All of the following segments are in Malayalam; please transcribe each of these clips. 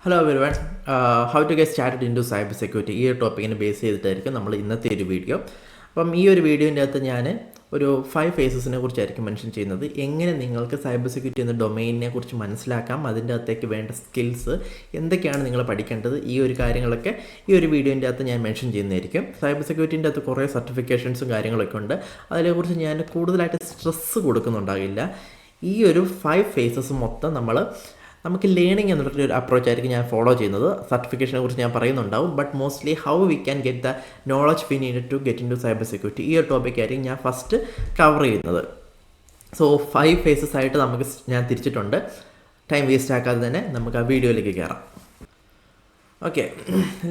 Hello everyone. How to get started into cyber security ഈ ഒരു ടോപ്പിക്കിനെ ബേസ് ചെയ്തിട്ടായിരിക്കും നമ്മൾ ഇന്നത്തെ ഒരു വീഡിയോ. അപ്പം ഈ ഒരു വീഡിയോൻ്റെ അകത്ത് ഞാൻ ഒരു 5 ഫേസസിനെ കുറിച്ചായിരിക്കും മെൻഷൻ ചെയ്യുന്നത്. എങ്ങനെ നിങ്ങൾക്ക് സൈബർ സെക്യൂരിറ്റി എന്ന ഡൊമൈനിനെ കുറിച്ച് മനസ്സിലാക്കാം, അതിൻ്റെ അകത്തേക്ക് വേണ്ട സ്കിൽസ് എന്തൊക്കെയാണ് നിങ്ങൾ പഠിക്കേണ്ടത്, ഈ ഒരു കാര്യങ്ങളൊക്കെ ഈ ഒരു വീഡിയോൻ്റെ അകത്ത് ഞാൻ മെൻഷൻ ചെയ്യുന്നതായിരിക്കും. സൈബർ സെക്യൂരിറ്റിൻ്റെ അകത്ത് കുറേ സർട്ടിഫിക്കേഷൻസും കാര്യങ്ങളൊക്കെ ഉണ്ട്. അതിനെക്കുറിച്ച് ഞാൻ കൂടുതലായിട്ട് സ്ട്രെസ്സ് കൊടുക്കുന്നുണ്ടാകില്ല. ഈ ഒരു 5 ഫേസസ് മൊത്തം നമുക്ക് ലേണിംഗ് എന്നുള്ളൊരു അപ്രോച്ച് ആയിരിക്കും ഞാൻ ഫോളോ ചെയ്യുന്നത്. സർട്ടിഫിക്കേഷനെ കുറിച്ച് ഞാൻ പറയുന്നുണ്ടാവും, but mostly how we can get the knowledge we need to get into cyber security, ഈ ഒരു ടോപ്പിക് ആയിരിക്കും ഞാൻ ഫസ്റ്റ് കവർ ചെയ്യുന്നത്. സോ 5 ഫേസസ് ആയിട്ട് ഞാൻ തിരിച്ചിട്ടുണ്ട്. ടൈം വേസ്റ്റ് ആക്കാതെ തന്നെ നമുക്ക് ആ വീഡിയോയിലേക്ക് കയറാം. Okay,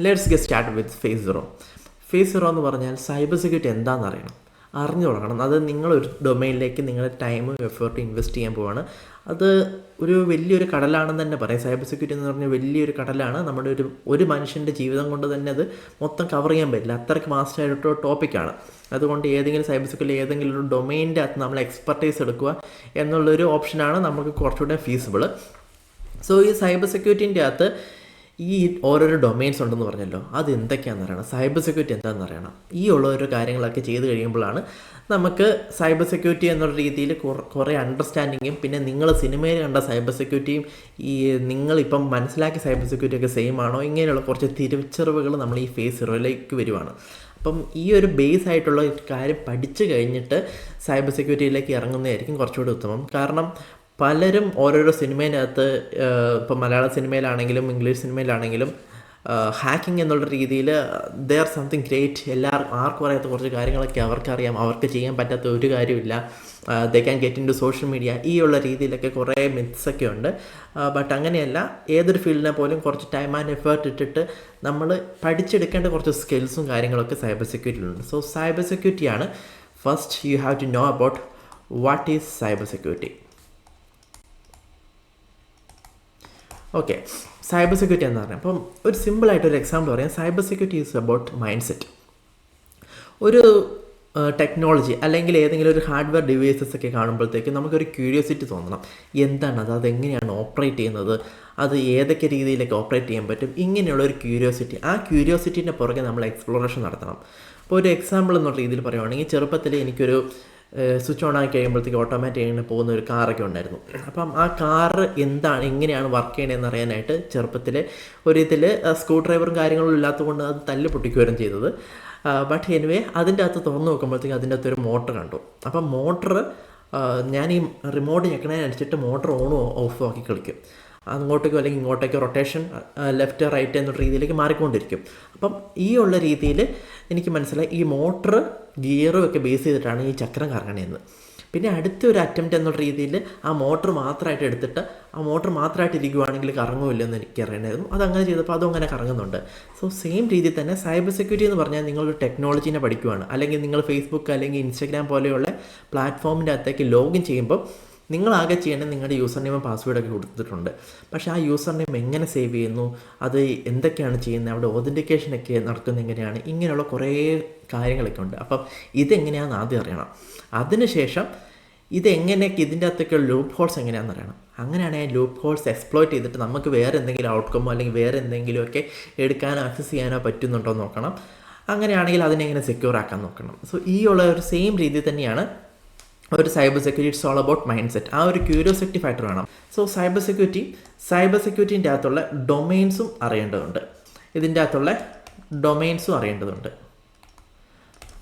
let's get start with phase 0. Phase 0 എന്ന് പറഞ്ഞാൽ സൈബർ സെക്യൂരിറ്റി എന്താണെന്ന് അറിഞ്ഞു തുടങ്ങണം. അത് നിങ്ങളൊരു ഡൊമൈനിലേക്ക് നിങ്ങളുടെ ടൈമും എഫേർട്ടും ഇൻവെസ്റ്റ് ചെയ്യാൻ പോവാണ്. അത് ഒരു വലിയൊരു കടലാണെന്ന് തന്നെ പറയാം. സൈബർ സെക്യൂരിറ്റി എന്ന് പറഞ്ഞാൽ വലിയൊരു കടലാണ്. നമ്മുടെ ഒരു മനുഷ്യൻ്റെ ജീവിതം കൊണ്ട് തന്നെ അത് മൊത്തം കവർ ചെയ്യാൻ പറ്റില്ല, അത്രയ്ക്ക് മാസ്റ്ററായിട്ടൊരു ടോപ്പിക്കാണ്. അതുകൊണ്ട് ഏതെങ്കിലും സൈബർ സെക്യൂരിറ്റി ഏതെങ്കിലും ഒരു ഡൊമൈനിൻ്റെ അകത്ത് നമ്മൾ എക്സ്പെർട്ടൈസ് എടുക്കുക എന്നുള്ളൊരു ഓപ്ഷനാണ് നമുക്ക് കുറച്ചുകൂടെ ഫീസിബിൾ. സോ ഈ സൈബർ സെക്യൂരിറ്റീൻ്റെ അകത്ത് ഈ ഓരോരോ ഡൊമൈൻസ് ഉണ്ടെന്ന് പറഞ്ഞല്ലോ, അത് എന്തൊക്കെയാണെന്ന് അറിയണം, സൈബർ സെക്യൂരിറ്റി എന്താണെന്ന് അറിയണം. ഈ ഉള്ളൊരു കാര്യങ്ങളൊക്കെ ചെയ്ത് കഴിയുമ്പോഴാണ് നമുക്ക് സൈബർ സെക്യൂരിറ്റി എന്നുള്ള രീതിയിൽ കുറേ അണ്ടർസ്റ്റാൻഡിങ്ങും, പിന്നെ നിങ്ങൾ സിനിമയിൽ കണ്ട സൈബർ സെക്യൂരിറ്റിയും ഈ നിങ്ങളിപ്പം മനസ്സിലാക്കിയ സൈബർ സെക്യൂരിറ്റിയൊക്കെ സെയിം ആണോ, ഇങ്ങനെയുള്ള കുറച്ച് തിരിച്ചറിവുകൾ നമ്മൾ ഈ ഫേസ് 0യിലേക്ക് വരുവാണ്. അപ്പം ഈ ഒരു ബേസ് ആയിട്ടുള്ള കാര്യം പഠിച്ചു കഴിഞ്ഞിട്ട് സൈബർ സെക്യൂരിറ്റിയിലേക്ക് ഇറങ്ങുന്നതായിരിക്കും കുറച്ചുകൂടി ഉത്തമം. കാരണം പലരും ഓരോരോ സിനിമേനകത്ത്, ഇപ്പോൾ മലയാള സിനിമയിലാണെങ്കിലും ഇംഗ്ലീഷ് സിനിമയിലാണെങ്കിലും ഹാക്കിംഗ് എന്നുള്ള രീതിയിൽ ദേ ആർ സംതിങ് ഗ്രേറ്റ്, ആർക്കും അറിയാത്ത കുറച്ച് കാര്യങ്ങളൊക്കെ അവർക്കറിയാം, അവർക്ക് ചെയ്യാൻ പറ്റാത്ത ഒരു കാര്യമില്ല, they can get into social media, ഈ ഉള്ള രീതിയിലൊക്കെ കുറേ മിത്സൊക്കെ ഉണ്ട്. ബട്ട് അങ്ങനെയല്ല, ഏതൊരു ഫീൽഡിനെ പോലും കുറച്ച് ടൈം ആൻഡ് എഫേർട്ട് ഇട്ടിട്ട് നമ്മൾ പഠിച്ചെടുക്കേണ്ട കുറച്ച് സ്കിൽസും കാര്യങ്ങളൊക്കെ സൈബർ സെക്യൂരിറ്റിയിലുണ്ട്. സോ സൈബർ സെക്യൂരിറ്റിയാണ് first you have to know about what is cyber security. Okay, cyber security എന്ന് പറഞ്ഞാൽ അപ്പം ഒരു സിമ്പിളായിട്ടൊരു എക്സാമ്പിൾ പറയാം. Cyber security is about mindset. ഒരു ടെക്നോളജി അല്ലെങ്കിൽ ഏതെങ്കിലും ഒരു ഹാർഡ്വെയർ ഡിവൈസസ് ഒക്കെ കാണുമ്പോഴത്തേക്കും നമുക്കൊരു ക്യൂരിയോസിറ്റി തോന്നണം. എന്താണത്, അതെങ്ങനെയാണ് ഓപ്പറേറ്റ് ചെയ്യുന്നത്, അത് ഏതൊക്കെ രീതിയിലൊക്കെ ഓപ്പറേറ്റ് ചെയ്യാൻ പറ്റും, ഇങ്ങനെയുള്ള ഒരു ക്യൂരിയോസിറ്റി. ആ ക്യൂരിയോസിറ്റീൻ്റെ പുറകെ നമ്മൾ എക്സ്പ്ലോറേഷൻ നടത്തണം. അപ്പോൾ ഒരു എക്സാമ്പിൾ എന്നുള്ള രീതിയിൽ പറയുവാണെങ്കിൽ, ചെറുപ്പത്തിൽ എനിക്കൊരു സ്വിച്ച് ഓൺ ആക്കി കഴിയുമ്പോഴത്തേക്ക് ഓട്ടോമാറ്റിക് ആയിട്ട് പോകുന്ന ഒരു കാറൊക്കെ ഉണ്ടായിരുന്നു. അപ്പം ആ കാറ് എങ്ങനെയാണ് വർക്ക് ചെയ്യണമെന്ന് അറിയാനായിട്ട് ചെറുപ്പത്തിൽ ഇതിൽ സ്ക്രൂ ഡ്രൈവറും കാര്യങ്ങളും ഇല്ലാത്തതുകൊണ്ട് അത് തല്ല് പൊട്ടിക്കുകയും ചെയ്തത്. ബട്ട് എനിവേ അതിൻ്റെ അകത്ത് തുറന്നു നോക്കുമ്പോഴത്തേക്ക് അതിൻ്റെ അകത്തൊരു മോട്ടർ കണ്ടു. അപ്പം മോട്ടർ ഞാൻ ഈ റിമോട്ട് ഞെക്കണതിനനുസരിച്ചിട്ട് മോട്ടർ ഓണും ഓഫും ആക്കി കളിക്കും. അങ്ങോട്ടേക്കോ അല്ലെങ്കിൽ ഇങ്ങോട്ടേക്കോ റൊട്ടേഷൻ ലെഫ്റ്റ് റൈറ്റ് എന്നുള്ള രീതിയിലേക്ക് മാറിക്കൊണ്ടിരിക്കും. അപ്പം ഈ ഉള്ള രീതിയിൽ എനിക്ക് മനസ്സിലായി ഈ മോട്ടർ ഗിയറും ഒക്കെ ബേസ് ചെയ്തിട്ടാണ് ഈ ചക്രം കറങ്ങണതെന്ന്. പിന്നെ അടുത്തൊരു അറ്റംപ്റ്റ് എന്നുള്ള രീതിയിൽ ആ മോട്ടർ മാത്രമായിട്ട് എടുത്തിട്ട് ആ മോട്ടർ മാത്രമായിട്ട് ഇരിക്കുവാണെങ്കിൽ കറങ്ങുമില്ലെന്ന് എനിക്ക് അറിയണമായിരുന്നു. അതങ്ങനെ ചെയ്തപ്പോൾ അതും അങ്ങനെ കറങ്ങുന്നുണ്ട്. സോ സെയിം രീതിയിൽ തന്നെ സൈബർ സെക്യൂരിറ്റി എന്ന് പറഞ്ഞാൽ നിങ്ങളൊരു ടെക്നോളജീനെ പഠിക്കുവാണ്, അല്ലെങ്കിൽ നിങ്ങൾ ഫേസ്ബുക്ക് അല്ലെങ്കിൽ ഇൻസ്റ്റാഗ്രാം പോലെയുള്ള പ്ലാറ്റ്ഫോമിൻ്റെ അകത്തേക്ക് ലോഗിൻ ചെയ്യുമ്പോൾ നിങ്ങളാകെ ചെയ്യേണ്ടത് നിങ്ങളുടെ യൂസർ നെയിമും പാസ്വേഡൊക്കെ കൊടുത്തിട്ടുണ്ട്. പക്ഷേ ആ യൂസർ നെയിം എങ്ങനെ സേവ് ചെയ്യുന്നു, അത് എന്തൊക്കെയാണ് ചെയ്യുന്നത്, അവിടെ ഓതൻറ്റിക്കേഷനൊക്കെ നടക്കുന്നത് എങ്ങനെയാണ്, ഇങ്ങനെയുള്ള കുറേ കാര്യങ്ങളൊക്കെ ഉണ്ട്. അപ്പം ഇതെങ്ങനെയാണെന്ന് ആദ്യം അറിയണം. അതിനുശേഷം ഇതിൻ്റെ അകത്തൊക്കെ ലൂപ്പ് ഹോൾസ് എങ്ങനെയാണെന്ന് അറിയണം. അങ്ങനെയാണെങ്കിൽ ലൂപ്പ് ഹോൾസ് എക്സ്പ്ലോയിറ്റ് ചെയ്തിട്ട് നമുക്ക് വേറെ എന്തെങ്കിലും ഔട്ട്കമോ അല്ലെങ്കിൽ വേറെ എന്തെങ്കിലുമൊക്കെ എടുക്കാനോ ആക്സസ് ചെയ്യാനോ പറ്റുന്നുണ്ടോ എന്ന് നോക്കണം. അങ്ങനെയാണെങ്കിൽ അതിനെങ്ങനെ സെക്യൂർ ആക്കാൻ നോക്കണം. സോ ഈ ഉള്ള ഒരു സെയിം രീതിയിൽ തന്നെയാണ് ഒരു cyber security. It's all about mind set. ആ ഒരു ക്യൂരിയോസിറ്റി ഫാക്ടർ വേണം. സോ സൈബർ സെക്യൂരിറ്റീൻ്റെ അകത്തുള്ള ഡൊമൈൻസും അറിയേണ്ടതുണ്ട്, ഇതിൻ്റെ അകത്തുള്ള ഡൊമൈൻസും അറിയേണ്ടതുണ്ട്.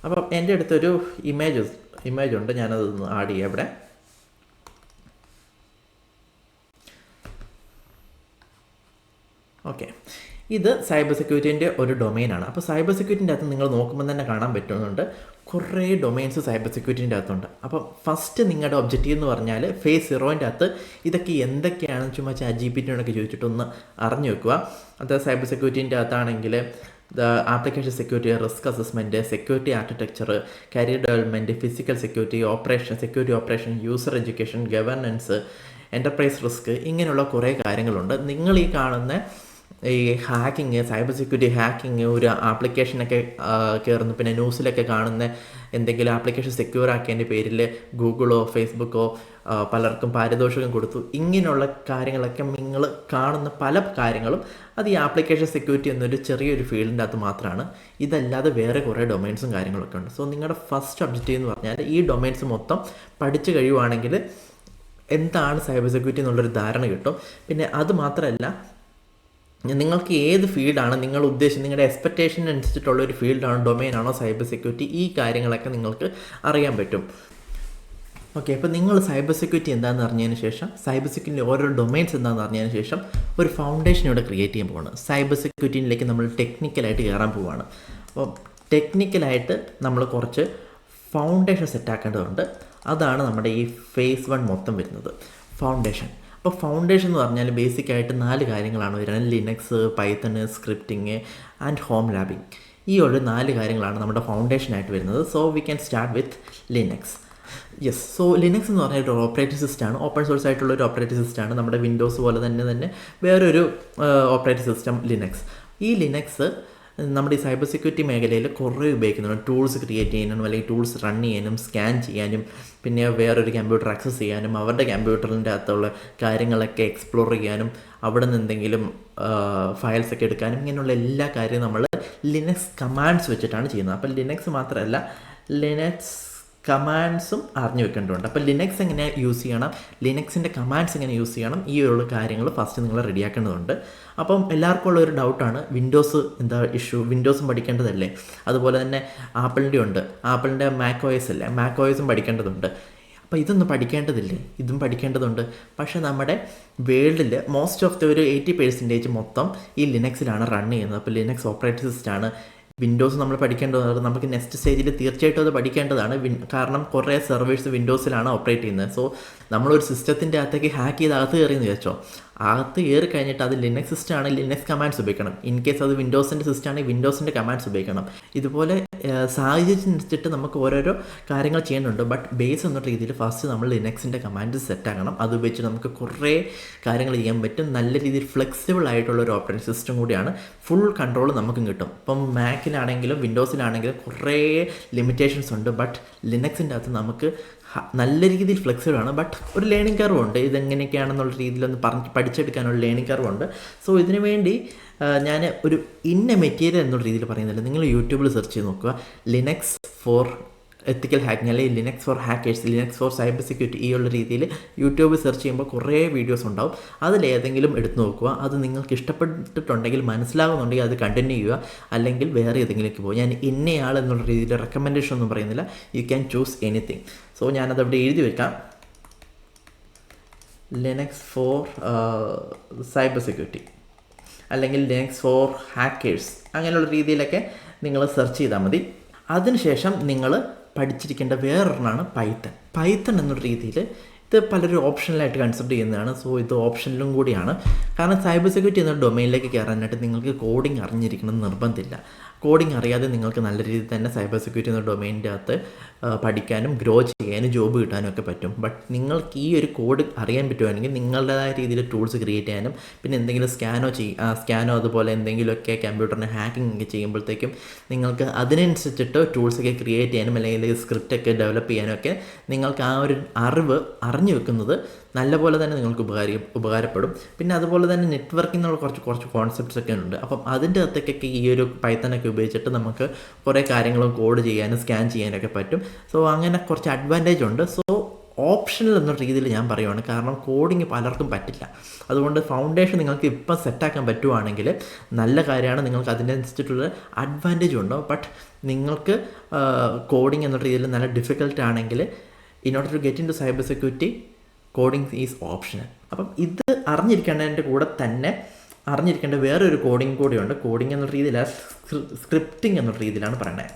അപ്പം എൻ്റെ അടുത്തൊരു ഇമേജ് ഉണ്ട്, ഞാനതൊന്ന് ആഡ് ചെയ്യാം ഇവിടെ. ഓക്കെ, ഇത് സൈബർ സെക്യൂരിറ്റീൻ്റെ ഒരു ഡൊമൈനാണ്. അപ്പോൾ സൈബർ സെക്യൂരിറ്റീൻ്റെ അകത്ത് നിങ്ങൾ നോക്കുമ്പോൾ തന്നെ കാണാൻ പറ്റുന്നുണ്ട് കുറേ ഡൊമൈൻസ് സൈബർ സെക്യൂരിറ്റീൻ്റെ അകത്തുണ്ട്. അപ്പം ഫസ്റ്റ് നിങ്ങളുടെ ഒബ്ജക്റ്റീവ് എന്ന് പറഞ്ഞാൽ ഫേസ് 0ൻ്റെ അകത്ത് ഇതൊക്കെ എന്തൊക്കെയാണെന്ന് ചുമ്മാ ChatGPT ചോദിച്ചിട്ടൊന്ന് അറിഞ്ഞു വെക്കുക. അത് സൈബർ സെക്യൂരിറ്റീൻ്റെ അകത്താണെങ്കിൽ application security, risk assessment, security architecture, career development, physical security operation, user education, governance, enterprise risk, ഇങ്ങനെയുള്ള കുറേ കാര്യങ്ങളുണ്ട്. നിങ്ങൾ ഈ കാണുന്ന ഈ ഹാക്കിങ്, സൈബർ സെക്യൂരിറ്റി ഹാക്കിങ്, ഒരു ആപ്ലിക്കേഷനൊക്കെ കയറുന്നു, പിന്നെ ന്യൂസിലൊക്കെ കാണുന്ന എന്തെങ്കിലും ആപ്ലിക്കേഷൻ സെക്യൂർ ആക്കിയതിൻ്റെ പേരിൽ ഗൂഗിളോ ഫേസ്ബുക്കോ പലർക്കും പാരിതോഷികം കൊടുത്തു. ഇങ്ങനെയുള്ള കാര്യങ്ങളൊക്കെ നിങ്ങൾ കാണുന്ന പല കാര്യങ്ങളും അത് ഈ ആപ്ലിക്കേഷൻ സെക്യൂരിറ്റി എന്നൊരു ചെറിയൊരു ഫീൽഡിൻ്റെ അകത്ത് മാത്രമാണ്. ഇതല്ലാതെ വേറെ കുറേ ഡൊമൈൻസും കാര്യങ്ങളൊക്കെ ഉണ്ട്. സോ നിങ്ങളുടെ ഫസ്റ്റ് ഒബ്ജക്റ്റീവ് എന്ന് പറഞ്ഞാൽ ഈ ഡൊമൈൻസ് മൊത്തം പഠിച്ചു കഴിയുവാണെങ്കിൽ എന്താണ് സൈബർ സെക്യൂരിറ്റി എന്നുള്ളൊരു ധാരണ കിട്ടും. പിന്നെ അത് മാത്രമല്ല, നിങ്ങൾക്ക് ഏത് ഫീൽഡാണ് നിങ്ങൾ ഉദ്ദേശിച്ചത്, നിങ്ങളുടെ എക്സ്പെക്റ്റേഷൻ അനുസരിച്ചിട്ടുള്ള ഒരു ഫീൽഡാണോ ഡൊമൈനാണോ സൈബർ സെക്യൂരിറ്റി, ഈ കാര്യങ്ങളൊക്കെ നിങ്ങൾക്ക് അറിയാൻ പറ്റും. ഓക്കെ, അപ്പോൾ നിങ്ങൾ സൈബർ സെക്യൂരിറ്റി എന്താണെന്ന് അറിഞ്ഞതിന് ശേഷം, സൈബർ സെക്യൂരിറ്റി ഓരോ ഡൊമൈൻസ് എന്താണെന്ന് അറിഞ്ഞതിന് ശേഷം ഒരു ഫൗണ്ടേഷൻ ഇവിടെ ക്രിയേറ്റ് ചെയ്യാൻ പോവാണ്. സൈബർ സെക്യൂരിറ്റിയിലേക്ക് നമ്മൾ ടെക്നിക്കലായിട്ട് കയറാൻ പോവുകയാണ്. അപ്പോൾ ടെക്നിക്കലായിട്ട് നമ്മൾ കുറച്ച് ഫൗണ്ടേഷൻ സെറ്റാക്കേണ്ടതുണ്ട്. അതാണ് നമ്മുടെ ഈ ഫേസ് 1 മൊത്തം വരുന്നത്, ഫൗണ്ടേഷൻ. അപ്പോൾ ഫൗണ്ടേഷൻ എന്ന് പറഞ്ഞാൽ ബേസിക്കായിട്ട് 4 കാര്യങ്ങളാണ് വരുന്നത്: Linux, python, scripting and home labbing. ഈ ഒരു 4 കാര്യങ്ങളാണ് നമ്മുടെ ഫൗണ്ടേഷനായിട്ട് വരുന്നത്. So we can start with Linux. Yes, so Linux എന്ന് പറഞ്ഞാൽ ഒരു ഓപ്പറേറ്റിംഗ് സിസ്റ്റമാണ്, ഓപ്പൺ സോഴ്സ് ആയിട്ടുള്ള ഒരു ഓപ്പറേറ്റിംഗ് സിസ്റ്റമാണ്. നമ്മുടെ വിൻഡോസ് പോലെ തന്നെ വേറൊരു ഓപ്പറേറ്റിംഗ് സിസ്റ്റം ലിനക്സ്. ഈ ലിനക്സ് നമ്മുടെ ഈ സൈബർ സെക്യൂരിറ്റി മേഖലയിൽ കുറേ ഉപയോഗിക്കുന്നുണ്ട്. ടൂൾസ് ക്രിയേറ്റ് ചെയ്യാനും, അല്ലെങ്കിൽ ടൂൾസ് റൺ ചെയ്യാനും, സ്കാൻ ചെയ്യാനും, പിന്നെ വേറൊരു കമ്പ്യൂട്ടർ ആക്സസ് ചെയ്യാനും, അവരുടെ കമ്പ്യൂട്ടറിൻ്റെ അകത്തുള്ള കാര്യങ്ങളൊക്കെ എക്സ്പ്ലോർ ചെയ്യാനും, അവിടെ നിന്ന് എന്തെങ്കിലും ഫയൽസൊക്കെ എടുക്കാനും, ഇങ്ങനെയുള്ള എല്ലാ കാര്യവും നമ്മൾ ലിനക്സ് കമാൻഡ്സ് വെച്ചിട്ടാണ് ചെയ്യുന്നത്. അപ്പോൾ ലിനക്സ് മാത്രമല്ല, ലിനക്സ് കമാൻഡ്സും അറിഞ്ഞു വെക്കേണ്ടതുണ്ട്. അപ്പോൾ ലിനക്സ് എങ്ങനെ യൂസ് ചെയ്യണം, ലിനക്സിൻ്റെ കമാൻഡ്സ് എങ്ങനെ യൂസ് ചെയ്യണം, ഈ ഉള്ള കാര്യങ്ങൾ ഫസ്റ്റ് നിങ്ങൾ റെഡിയാക്കേണ്ടതുണ്ട്. അപ്പം എല്ലാവർക്കും ഉള്ളൊരു ഡൗട്ടാണ്, വിൻഡോസ് എന്താ ഇഷ്യൂ, വിൻഡോസും പഠിക്കേണ്ടതല്ലേ? അതുപോലെ തന്നെ ആപ്പിളിൻ്റെ ഉണ്ട്, ആപ്പിളിൻ്റെ മാക് OS അല്ലേ, മാക് OSും പഠിക്കേണ്ടതുണ്ട്. അപ്പോൾ ഇതൊന്നും പഠിക്കേണ്ടതില്ലേ? ഇതും പഠിക്കേണ്ടതുണ്ട്. പക്ഷേ നമ്മുടെ വേൾഡിൽ മോസ്റ്റ് ഓഫ് ദ ഒരു 80% മൊത്തം ഈ ലിനക്സിലാണ് റൺ ചെയ്യുന്നത്. അപ്പോൾ ലിനക്സ് ഓപ്പറേറ്റിംഗ് സിസ്റ്റമാണ്. വിൻഡോസ് നമ്മൾ പഠിക്കേണ്ടത് നമുക്ക് നെക്സ്റ്റ് സ്റ്റേജിൽ തീർച്ചയായിട്ടും അത് പഠിക്കേണ്ടതാണ്. കാരണം കുറേ സെർവേഴ്സ് വിൻഡോസിലാണ് ഓപ്പറേറ്റ് ചെയ്യുന്നത്. സോ നമ്മളൊരു സിസ്റ്റത്തിൻ്റെ അകത്തേക്ക് ഹാക്ക് ചെയ്ത് അകത്ത് കയറിയെന്ന് വെച്ചോ, അകത്ത് കയറി കഴിഞ്ഞിട്ട് അത് ലിനക്സ് സിസ്റ്റം ആണെങ്കിൽ ലിനക്സ് കമാൻഡ്സ് ഉപയോഗിക്കണം. ഇൻ കേസ് അത് വിൻഡോസിൻ്റെ സിസ്റ്റം ആണെങ്കിൽ വിൻഡോസിൻ്റെ കമാൻഡ്സ് ഉപയോഗിക്കണം. ഇതുപോലെ സാഹചര്യത്തിനനുസരിച്ചിട്ട് നമുക്ക് ഓരോരോ കാര്യങ്ങൾ ചെയ്യുന്നുണ്ട്. ബട്ട് ബേസ് എന്ന രീതിയിൽ ഫസ്റ്റ് നമ്മൾ ലിനക്സിൻ്റെ കമാൻഡ് സെറ്റാക്കണം. അത് ഉപയോഗിച്ച് നമുക്ക് കുറേ കാര്യങ്ങൾ ചെയ്യാൻ പറ്റും. നല്ല രീതിയിൽ ഫ്ലെക്സിബിൾ ആയിട്ടുള്ള ഒരു ഓപ്പറേറ്റിംഗ് സിസ്റ്റം കൂടിയാണ്. ഫുൾ കൺട്രോൾ നമുക്കും കിട്ടും. ഇപ്പം മാക്കിലാണെങ്കിലും വിൻഡോസിലാണെങ്കിലും കുറേ ലിമിറ്റേഷൻസ് ഉണ്ട്. ബട്ട് ലിനക്സിൻ്റെ അകത്ത് നമുക്ക് നല്ല രീതിയിൽ ഫ്ലെക്സിബിൾ ആണ്. ബട്ട് ഒരു ലേണിംഗ് കർവ് ഉണ്ട്. ഇതെങ്ങനെയൊക്കെയാണെന്നുള്ള രീതിയിലൊന്ന് പഠിച്ചെടുക്കാനുള്ള ലേണിംഗ് കർവ് ഉണ്ട്. സോ ഇതിനു വേണ്ടി ഞാൻ ഒരു ഇന്ന മെറ്റീരിയൽ എന്നുള്ള രീതിയിൽ പറയുന്നില്ല. നിങ്ങൾ യൂട്യൂബിൽ സെർച്ച് ചെയ്ത് നോക്കുക, ലിനക്സ് ഫോർ എത്തിക്കൽ ഹാക്കിങ് അല്ലെങ്കിൽ Linux for hackers, Linux for cyber security, ഈ ഉള്ള രീതിയിൽ യൂട്യൂബ് സെർച്ച് ചെയ്യുമ്പോൾ കുറേ വീഡിയോസ് ഉണ്ടാവും. അതിലേതെങ്കിലും എടുത്ത് നോക്കുക. അത് നിങ്ങൾക്ക് ഇഷ്ടപ്പെട്ടിട്ടുണ്ടെങ്കിൽ, മനസ്സിലാകുന്നുണ്ടെങ്കിൽ അത് കണ്ടിന്യൂ ചെയ്യുക, അല്ലെങ്കിൽ വേറെ ഏതെങ്കിലേക്ക് പോകുക. ഞാൻ ഇന്നയാൾ എന്നുള്ള രീതിയിൽ റെക്കമെൻഡേഷൻ ഒന്നും പറയുന്നില്ല. You can choose anything. So ഞാനതവിടെ എഴുതി വെക്കാം, ലിനക്സ് ഫോർ സൈബർ സെക്യൂരിറ്റി അല്ലെങ്കിൽ ലിനക്സ് ഫോർ ഹാക്കേഴ്സ്, അങ്ങനെയുള്ള രീതിയിലൊക്കെ നിങ്ങൾ സെർച്ച് ചെയ്താൽ മതി. അതിനുശേഷം നിങ്ങൾ പഠിച്ചിരിക്കേണ്ട വേറൊരെണ്ണമാണ് പൈത്തൺ എന്നുള്ള രീതിയിൽ. ഇത് പലരും ഓപ്ഷണലായിട്ട് കൺസിഡർ ചെയ്യുന്നതാണ്. സോ ഇത് ഓപ്ഷനിലും കൂടിയാണ്. കാരണം സൈബർ സെക്യൂരിറ്റി എന്ന ഡൊമൈനിലേക്ക് കയറാനായിട്ട് നിങ്ങൾക്ക് കോഡിങ് അറിഞ്ഞിരിക്കണം എന്ന് നിർബന്ധമില്ല. കോഡിങ് അറിയാതെ നിങ്ങൾക്ക് നല്ല രീതിയിൽ തന്നെ സൈബർ സെക്യൂരിറ്റി എന്ന ഡൊമൈനിൻ്റെ അകത്ത് പഠിക്കാനും ഗ്രോ ചെയ്യാനും ജോബ് കിട്ടാനും ഒക്കെ പറ്റും. ബട്ട് നിങ്ങൾക്ക് ഈ ഒരു കോഡ് അറിയാൻ പറ്റുവാണെങ്കിൽ നിങ്ങളുടേതായ രീതിയിൽ ടൂൾസ് ക്രിയേറ്റ് ചെയ്യാനും, പിന്നെ എന്തെങ്കിലും സ്കാനോ അതുപോലെ എന്തെങ്കിലുമൊക്കെ കമ്പ്യൂട്ടറിനെ ഹാക്കിംഗ് ഒക്കെ ചെയ്യുമ്പോഴത്തേക്കും നിങ്ങൾക്ക് അതിനനുസരിച്ചിട്ട് ടൂൾസൊക്കെ ക്രിയേറ്റ് ചെയ്യാനും അല്ലെങ്കിൽ സ്ക്രിപ്റ്റൊക്കെ ഡെവലപ്പ് ചെയ്യാനും ഒക്കെ നിങ്ങൾക്ക് ആ ഒരു അറിവ് അറിഞ്ഞു വെക്കുന്നത് നല്ലപോലെ തന്നെ നിങ്ങൾക്ക് ഉപകാരപ്പെടും. പിന്നെ അതുപോലെ തന്നെ നെറ്റ്വർക്കിംഗ് എന്നുള്ള കുറച്ച് കോൺസെപ്റ്റ്സ് ഒക്കെ ഉണ്ട്. അപ്പം അതിൻ്റെ അകത്തേക്കൊക്കെ ഈ ഒരു പൈത്തണൊക്കെ ഉപയോഗിച്ചിട്ട് നമുക്ക് കുറേ കാര്യങ്ങളും കോഡ് ചെയ്യാനും സ്കാൻ ചെയ്യാനൊക്കെ പറ്റും. സോ അങ്ങനെ കുറച്ച് അഡ്വാൻറ്റേജ് ഉണ്ട്. സോ ഓപ്ഷണൽ എന്ന രീതിയിൽ ഞാൻ പറയുവാണ്, കാരണം കോഡിങ് പലർക്കും പറ്റില്ല. അതുകൊണ്ട് ഫൗണ്ടേഷൻ നിങ്ങൾക്ക് ഇപ്പം സെറ്റാക്കാൻ പറ്റുവാണെങ്കിൽ നല്ല കാര്യമാണ്. നിങ്ങൾക്ക് അതിനനുസരിച്ചിട്ടുള്ള അഡ്വാൻറ്റേജ് ഉണ്ടാവും. ബട്ട് നിങ്ങൾക്ക് കോഡിങ് എന്ന രീതിയിൽ നല്ല ഡിഫിക്കൽട്ട് ആണെങ്കിൽ, in order to get into cyber security, coding is optional. അപ്പം ഇത് അറിഞ്ഞിരിക്കേണ്ടതിൻ്റെ കൂടെ തന്നെ അറിഞ്ഞിരിക്കേണ്ട വേറൊരു കോഡിങ് കൂടിയുണ്ട്. കോഡിങ് എന്നുള്ള രീതിയിലാണ്, സ്ക്രിപ്റ്റിംഗ് എന്നുള്ള രീതിയിലാണ് പറയണത്.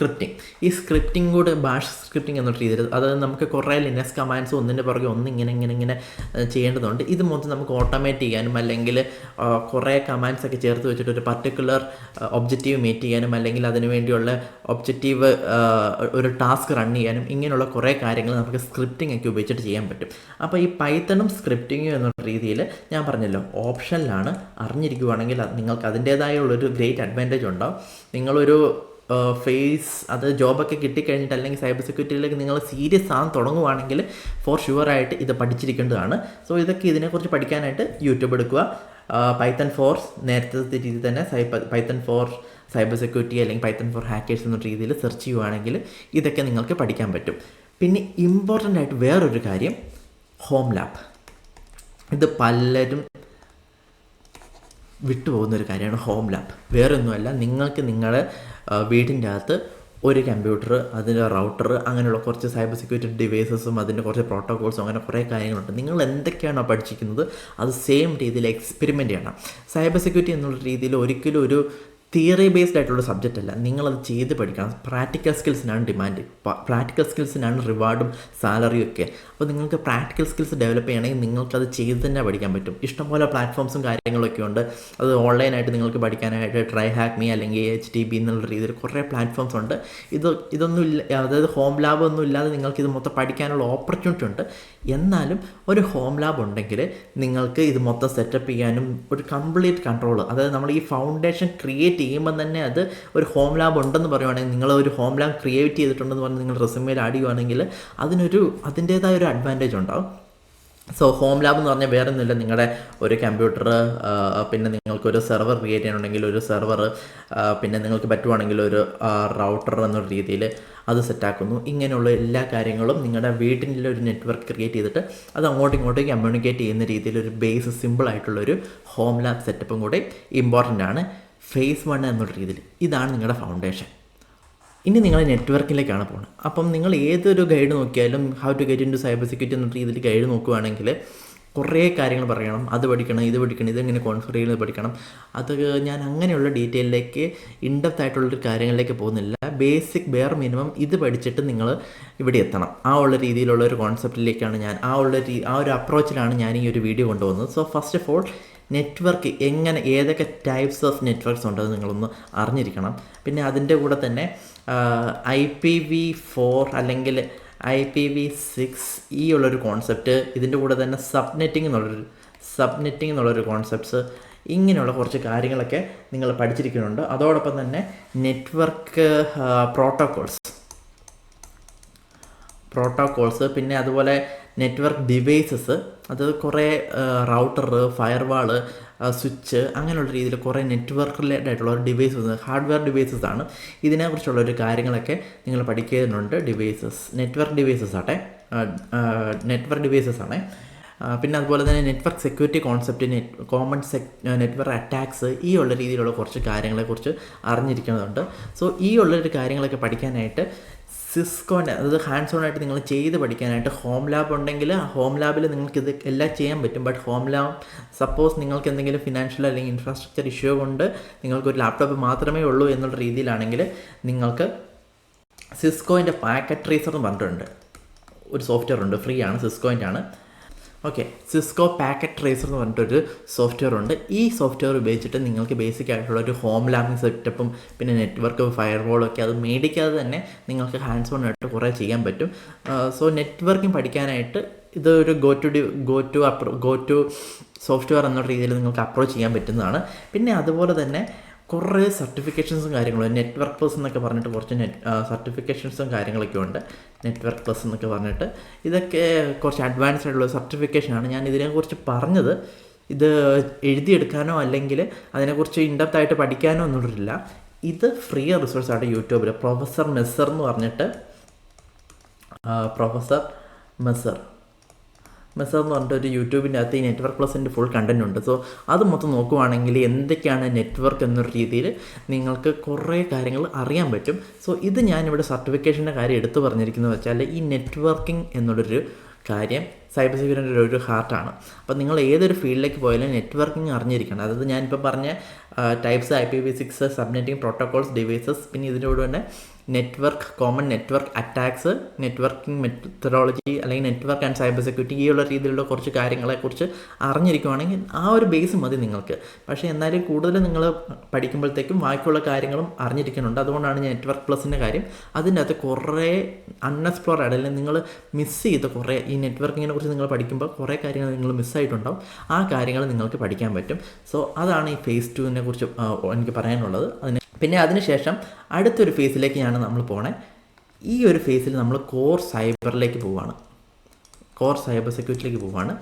സ്ക്രിപ്റ്റിംഗ്. ഈ സ്ക്രിപ്റ്റിംഗ് കൂടെ ബാഷ് സ്ക്രിപ്റ്റിംഗ് എന്നുള്ള രീതിയിൽ അത് നമുക്ക് കുറേ ലിനക്സ് കമാൻഡ്സ് ഒന്നിൻ്റെ പുറകെ ഇങ്ങനെ ചെയ്യേണ്ടതുണ്ട്. ഇത് മൊത്തം നമുക്ക് ഓട്ടോമേറ്റ് ചെയ്യാനും അല്ലെങ്കിൽ കുറേ കമാൻഡ്സ് ഒക്കെ ചേർത്ത് വെച്ചിട്ട് ഒരു പർട്ടിക്കുലർ ഒബ്ജക്റ്റീവ് മീറ്റ് ചെയ്യാനും അല്ലെങ്കിൽ അതിനു വേണ്ടിയുള്ള ഒബ്ജക്റ്റീവ് ഒരു ടാസ്ക് റൺ ചെയ്യാനും ഇങ്ങനെയുള്ള കുറേ കാര്യങ്ങൾ നമുക്ക് സ്ക്രിപ്റ്റിംഗ് ഒക്കെ ഉപയോഗിച്ചിട്ട് ചെയ്യാൻ പറ്റും. അപ്പോൾ ഈ പൈത്തണും സ്ക്രിപ്റ്റിങ്ങും എന്നുള്ള രീതിയിൽ ഞാൻ പറഞ്ഞല്ലോ ഓപ്ഷനിലാണ്. അറിഞ്ഞിരിക്കുവാണെങ്കിൽ നിങ്ങൾക്ക് അതിൻ്റേതായുള്ളൊരു ഗ്രേറ്റ് അഡ്വാൻറ്റേജ് ഉണ്ടാവും. നിങ്ങളൊരു അത് ജോബൊക്കെ കിട്ടിക്കഴിഞ്ഞിട്ട് അല്ലെങ്കിൽ സൈബർ സെക്യൂരിറ്റിയിലേക്ക് നിങ്ങൾ സീരിയസ് ആകാൻ തുടങ്ങുവാണെങ്കിൽ ഫോർ ഷുവറായിട്ട് ഇത് പഠിച്ചിരിക്കേണ്ടതാണ്. സോ ഇതൊക്കെ ഇതിനെക്കുറിച്ച് പഠിക്കാനായിട്ട് യൂട്യൂബ് എടുക്കുക. പൈത്തൺ ഫോർ നേരത്തെ രീതിയിൽ തന്നെ പൈത്തൺ ഫോർ സൈബർ സെക്യൂരിറ്റി അല്ലെങ്കിൽ പൈത്തൺ ഫോർ ഹാക്കേഴ്സ് എന്ന രീതിയിൽ സെർച്ച് ചെയ്യുവാണെങ്കിൽ ഇതൊക്കെ നിങ്ങൾക്ക് പഠിക്കാൻ പറ്റും. പിന്നെ ഇമ്പോർട്ടൻ്റ് ആയിട്ട് വേറൊരു കാര്യം, ഹോം ലാബ്. ഇത് പലരും വിട്ടുപോകുന്നൊരു കാര്യമാണ് ഹോം ലാബ്. വേറൊന്നുമല്ല, നിങ്ങൾക്ക് നിങ്ങളുടെ വീടിൻ്റെ അകത്ത് ഒരു കമ്പ്യൂട്ടർ, അതിൻ്റെ റൗട്ടർ, അങ്ങനെയുള്ള കുറച്ച് സൈബർ സെക്യൂരിറ്റി ഡിവൈസസും അതിൻ്റെ കുറച്ച് പ്രോട്ടോകോൾസും അങ്ങനെ കുറേ കാര്യങ്ങളുണ്ട്. നിങ്ങൾ എന്തൊക്കെയാണോ പഠിച്ചിരിക്കുന്നത് അത് സെയിം രീതിയിൽ എക്സ്പെരിമെൻ്റ് ചെയ്യണം. സൈബർ സെക്യൂരിറ്റി എന്നുള്ള രീതിയിൽ ഒരിക്കലും ഒരു തിയറി ബേസ്ഡ് ആയിട്ടുള്ള സബ്ജക്റ്റ് അല്ല. നിങ്ങളത് ചെയ്ത് പഠിക്കണം. പ്രാക്ടിക്കൽ സ്കിൽസിനാണ് ഡിമാൻഡ്, പ്രാക്ടിക്കൽ സ്കിൽസിനാണ് റിവാർഡും സാലറിയും ഒക്കെ. അപ്പോൾ നിങ്ങൾക്ക് പ്രാക്ടിക്കൽ സ്കിൽസ് ഡെവലപ്പ് ചെയ്യണമെങ്കിൽ നിങ്ങൾക്കത് ചെയ്ത് തന്നെ പഠിക്കാൻ പറ്റും. ഇഷ്ടംപോലെ പ്ലാറ്റ്ഫോംസും കാര്യങ്ങളൊക്കെ ഉണ്ട്. അത് ഓൺലൈനായിട്ട് നിങ്ങൾക്ക് പഠിക്കാനായിട്ട് ട്രൈ ഹാക്ക് മീ അല്ലെങ്കിൽ HTB എന്നുള്ള രീതിയിൽ കുറേ പ്ലാറ്റ്ഫോംസ് ഉണ്ട്. ഇതൊന്നും ഇല്ല, അതായത് ഹോം ലാബ് ഒന്നും ഇല്ലാതെ നിങ്ങൾക്കിത് മൊത്തം പഠിക്കാനുള്ള ഓപ്പർച്യൂണിറ്റി ഉണ്ട്. എന്നാലും ഒരു ഹോം ലാബ് ഉണ്ടെങ്കിൽ നിങ്ങൾക്ക് ഇത് മൊത്തം സെറ്റപ്പ് ചെയ്യാനും ഒരു കംപ്ലീറ്റ് കൺട്രോൾ, അതായത് നമ്മൾ ഈ ഫൗണ്ടേഷൻ ക്രിയേറ്റ് ചെയ്യുമ്പോൾ തന്നെ അത് ഒരു ഹോം ലാബ് ഉണ്ടെന്ന് പറയുവാണെങ്കിൽ, നിങ്ങൾ ഒരു ഹോം ലാബ് ക്രിയേറ്റ് ചെയ്തിട്ടുണ്ടെന്ന് പറഞ്ഞ് നിങ്ങൾ റെസ്യൂമേൽ ആഡ് ചെയ്യുവാണെങ്കിൽ അതിൻ്റേതായ ഒരു അഡ്വാൻറ്റേജ് ഉണ്ടാവും. സോ ഹോം ലാബ് എന്ന് പറഞ്ഞാൽ വേറെ ഒന്നുമില്ല, നിങ്ങളുടെ ഒരു കമ്പ്യൂട്ടർ, പിന്നെ നിങ്ങൾക്കൊരു സെർവർ ക്രിയേറ്റ് ചെയ്യണമെങ്കിൽ ഒരു സെർവർ, പിന്നെ നിങ്ങൾക്ക് പറ്റുവാണെങ്കിൽ ഒരു റൗട്ടർ എന്നൊരു രീതിയിൽ അത് സെറ്റാക്കുന്നു. ഇങ്ങനെയുള്ള എല്ലാ കാര്യങ്ങളും നിങ്ങളുടെ വീട്ടിൻ്റെ ഒരു നെറ്റ്വർക്ക് ക്രിയേറ്റ് ചെയ്തിട്ട് അത് അങ്ങോട്ടും ഇങ്ങോട്ടും കമ്മ്യൂണിക്കേറ്റ് ചെയ്യുന്ന രീതിയിൽ ഒരു ബേസ് സിമ്പിളായിട്ടുള്ളൊരു ഹോം ലാബ് സെറ്റപ്പും കൂടെ ഇമ്പോർട്ടൻ്റ് ആണ്. ഫേസ് 1 എന്നുള്ള രീതിയിൽ ഇതാണ് നിങ്ങളുടെ ഫൗണ്ടേഷൻ. ഇനി നിങ്ങൾ നെറ്റ്വർക്കിലേക്കാണ് പോകുന്നത്. അപ്പം നിങ്ങൾ ഏതൊരു ഗൈഡ് നോക്കിയാലും how to get into cyber security എന്ന രീതിയിൽ ഗൈഡ് നോക്കുകയാണെങ്കിൽ കുറേ കാര്യങ്ങൾ പറയണം. അത് പഠിക്കണം, ഇത് പഠിക്കണം, ഇതെങ്ങനെ കോൺഫിഗർ ചെയ്യുന്നത് പഠിക്കണം. അത് ഞാൻ അങ്ങനെയുള്ള ഡീറ്റെയിലേക്ക് ഇൻഡെപ്ത് ആയിട്ടുള്ളൊരു കാര്യങ്ങളിലേക്ക് പോകുന്നില്ല. ബേസിക് ബെയർ മിനിമം ഇത് പഠിച്ചിട്ട് നിങ്ങൾ ഇവിടെ എത്തണം. ആ ഉള്ള രീതിയിലുള്ള ഒരു കോൺസെപ്റ്റിലേക്കാണ് ഞാൻ, ആ ഒരു അപ്രോച്ചിലാണ് ഞാൻ ഈ ഒരു വീഡിയോ കൊണ്ടുപോകുന്നത്. So first of all network ഏതൊക്കെ ടൈപ്സ് ഓഫ് നെറ്റ്വർക്ക്സ് ഉണ്ടെന്ന് നിങ്ങളൊന്ന് അറിഞ്ഞിരിക്കണം. പിന്നെ അതിൻ്റെ കൂടെ തന്നെ IPv4 അല്ലെങ്കിൽ IPv6 ഈ ഉള്ളൊരു കോൺസെപ്റ്റ്, ഇതിൻ്റെ കൂടെ തന്നെ സബ്നെറ്റിംഗ് എന്നുള്ളൊരു കോൺസെപ്റ്റ്സ്, ഇങ്ങനെയുള്ള കുറച്ച് കാര്യങ്ങളൊക്കെ നിങ്ങൾ പഠിച്ചിരിക്കുന്നുണ്ട്. അതോടൊപ്പം തന്നെ നെറ്റ്വർക്ക് പ്രോട്ടോകോൾസ്, പിന്നെ അതുപോലെ നെറ്റ്വർക്ക് ഡിവൈസസ്, അത് കുറേ റൗട്ടർ, ഫയർവാള്, സ്വിച്ച്, അങ്ങനെയുള്ള രീതിയിൽ കുറേ നെറ്റ്വർക്ക് റിലേറ്റഡ് ആയിട്ടുള്ള ഡിവൈസസ്, ഹാർഡ്വെയർ ഡിവൈസസ് ആണ്. ഇതിനെക്കുറിച്ചുള്ളൊരു കാര്യങ്ങളൊക്കെ നിങ്ങൾ പഠിക്കുന്നുണ്ട്. നെറ്റ്വർക്ക് ഡിവൈസസ് ആണ്. പിന്നെ അതുപോലെ തന്നെ network security concept, network attacks, ഈ ഉള്ള രീതിയിലുള്ള കുറച്ച് കാര്യങ്ങളെക്കുറിച്ച് അറിഞ്ഞിരിക്കുന്നതുണ്ട്. സോ ഈ ഉള്ളൊരു കാര്യങ്ങളൊക്കെ പഠിക്കാനായിട്ട് സിസ്കോൻ്റെ, അതായത് ഹാൻഡ്സ് ഓൺ ആയിട്ട് നിങ്ങൾ ചെയ്ത് പഠിക്കാനായിട്ട് ഹോം ലാബ് ഉണ്ടെങ്കിൽ ഹോം ലാബിൽ നിങ്ങൾക്കിത് എല്ലാം ചെയ്യാൻ പറ്റും. ബട്ട് ഹോം ലാബ് സപ്പോസ് നിങ്ങൾക്ക് എന്തെങ്കിലും ഫിനാൻഷ്യൽ അല്ലെങ്കിൽ ഇൻഫ്രാസ്ട്രക്ചർ ഇഷ്യൂ കൊണ്ട് നിങ്ങൾക്കൊരു ലാപ്ടോപ്പ് മാത്രമേ ഉള്ളൂ എന്നുള്ള രീതിയിലാണെങ്കിൽ നിങ്ങൾക്ക് സിസ്കോൻ്റെ പാക്കറ്റ് ട്രേസർ എന്ന് പറഞ്ഞിട്ടുണ്ട് ഒരു സോഫ്റ്റ്വെയർ ഉണ്ട്, ഫ്രീ ആണ്, സിസ്കോൻ്റെ ആണ്. ഓക്കെ, സിസ്കോ പാക്കറ്റ് ട്രേസർ എന്ന് പറഞ്ഞിട്ടൊരു സോഫ്റ്റ്വെയർ ഉണ്ട്. ഈ സോഫ്റ്റ്വെയർ ഉപയോഗിച്ചിട്ട് നിങ്ങൾക്ക് ബേസിക് ആയിട്ടുള്ള ഒരു ഹോം ലാബിംഗ് സെറ്റപ്പും പിന്നെ നെറ്റ്വർക്ക് ഫയർവാളൊക്കെ അത് മേടിക്കാതെ തന്നെ നിങ്ങൾക്ക് ഹാൻഡ്സ് ഓൺ ആയിട്ട് കുറേ ചെയ്യാൻ പറ്റും. സോ നെറ്റ്വർക്കിംഗ് പഠിക്കാനായിട്ട് ഇതൊരു ഗോ ടു സോഫ്റ്റ്വെയർ എന്ന രീതിയിൽ നിങ്ങൾക്ക് അപ്രോച്ച് ചെയ്യാൻ പറ്റുന്നതാണ്. പിന്നെ അതുപോലെ തന്നെ കുറേ സർട്ടിഫിക്കേഷൻസും കാര്യങ്ങളും, നെറ്റ്വർക്ക് പ്ലസ് എന്നൊക്കെ പറഞ്ഞിട്ട് കുറച്ച് സർട്ടിഫിക്കേഷൻസും കാര്യങ്ങളൊക്കെ ഉണ്ട്. നെറ്റ്വർക്ക് പ്ലസ് എന്നൊക്കെ പറഞ്ഞിട്ട് ഇതൊക്കെ കുറച്ച് അഡ്വാൻസ്ഡ് ആയിട്ടുള്ള സർട്ടിഫിക്കേഷനാണ്. ഞാൻ ഇതിനെക്കുറിച്ച് പറഞ്ഞത് ഇത് എഴുതിയെടുക്കാനോ അല്ലെങ്കിൽ അതിനെക്കുറിച്ച് ഇൻഡെപ്ത് ആയിട്ട് പഠിക്കാനോ ഒന്നുമില്ല. ഇത് ഫ്രീ റിസോഴ്സാണ് യൂട്യൂബിൽ. പ്രൊഫസർ മെസ്സർ എന്ന് പറഞ്ഞിട്ട് ഒരു യൂട്യൂബിൻ്റെ അകത്ത് ഈ നെറ്റ്വർക്ക് പ്ലസിൻ്റെ ഫുൾ കണ്ടൻറ് ഉണ്ട്. സോ അത് മൊത്തം നോക്കുവാണെങ്കിൽ എന്തൊക്കെയാണ് നെറ്റ്വർക്ക് എന്നൊരു രീതിയിൽ നിങ്ങൾക്ക് കുറേ കാര്യങ്ങൾ അറിയാൻ പറ്റും. സോ ഇത് ഞാനിവിടെ സർട്ടിഫിക്കേഷൻ്റെ കാര്യം എടുത്തു പറഞ്ഞിരിക്കുന്നത് വെച്ചാൽ ഈ നെറ്റ്വർക്കിംഗ് എന്നുള്ളൊരു കാര്യം സൈബർ സെക്യൂരിറ്റിയുടെ ഒരു ഹാർട്ടാണ്. അപ്പോൾ നിങ്ങൾ ഏതൊരു ഫീൽഡിലേക്ക് പോയാലും നെറ്റ്വർക്കിംഗ് അറിഞ്ഞിരിക്കണം. അതായത് ഞാനിപ്പോൾ പറഞ്ഞ types IPv6 subnetting protocols devices, പിന്നെ ഇതിനോട് തന്നെ network, common network attacks, networking methodology അല്ലെങ്കിൽ നെറ്റ്വർക്ക് ആൻഡ് സൈബർ സെക്യൂരിറ്റി, ഈ ഉള്ള രീതിയിലുള്ള കുറച്ച് കാര്യങ്ങളെക്കുറിച്ച് അറിഞ്ഞിരിക്കുകയാണെങ്കിൽ ആ ഒരു ബേസ് മതി നിങ്ങൾക്ക്. പക്ഷേ എന്നാലും കൂടുതൽ നിങ്ങൾ പഠിക്കുമ്പോഴത്തേക്കും ബാക്കിയുള്ള കാര്യങ്ങളും അറിഞ്ഞിരിക്കുന്നുണ്ട്. അതുകൊണ്ടാണ് ഞാൻ നെറ്റ്വർക്ക് പ്ലസിൻ്റെ കാര്യം, അതിൻ്റെ അകത്ത് കുറേ അൺഎക്സ്പ്ലോർഡ് അല്ലെങ്കിൽ നിങ്ങൾ മിസ് ചെയ്ത കുറേ ഈ നെറ്റ്വർക്കിങ്ങിനെ കുറിച്ച് നിങ്ങൾ പഠിക്കുമ്പോൾ കുറേ കാര്യങ്ങൾ നിങ്ങൾ മിസ്സായിട്ടുണ്ടാവും. ആ കാര്യങ്ങൾ നിങ്ങൾക്ക് പഠിക്കാൻ പറ്റും. സോ അതാണ് ഈ ഫേസ് 2 കുറിച്ച് എനിക്ക് പറയാനുള്ളത്. പിന്നെ അതിനുശേഷം അടുത്തൊരു ഫേസിലേക്കാണ് നമ്മൾ പോണേ. ഈ ഒരു ഫേസിൽ നമ്മൾ കോർ സൈബറിലേക്ക് പോവുകയാണ്, കോർ സൈബർ സെക്യൂരിറ്റിയിലേക്ക് പോവുകയാണ്.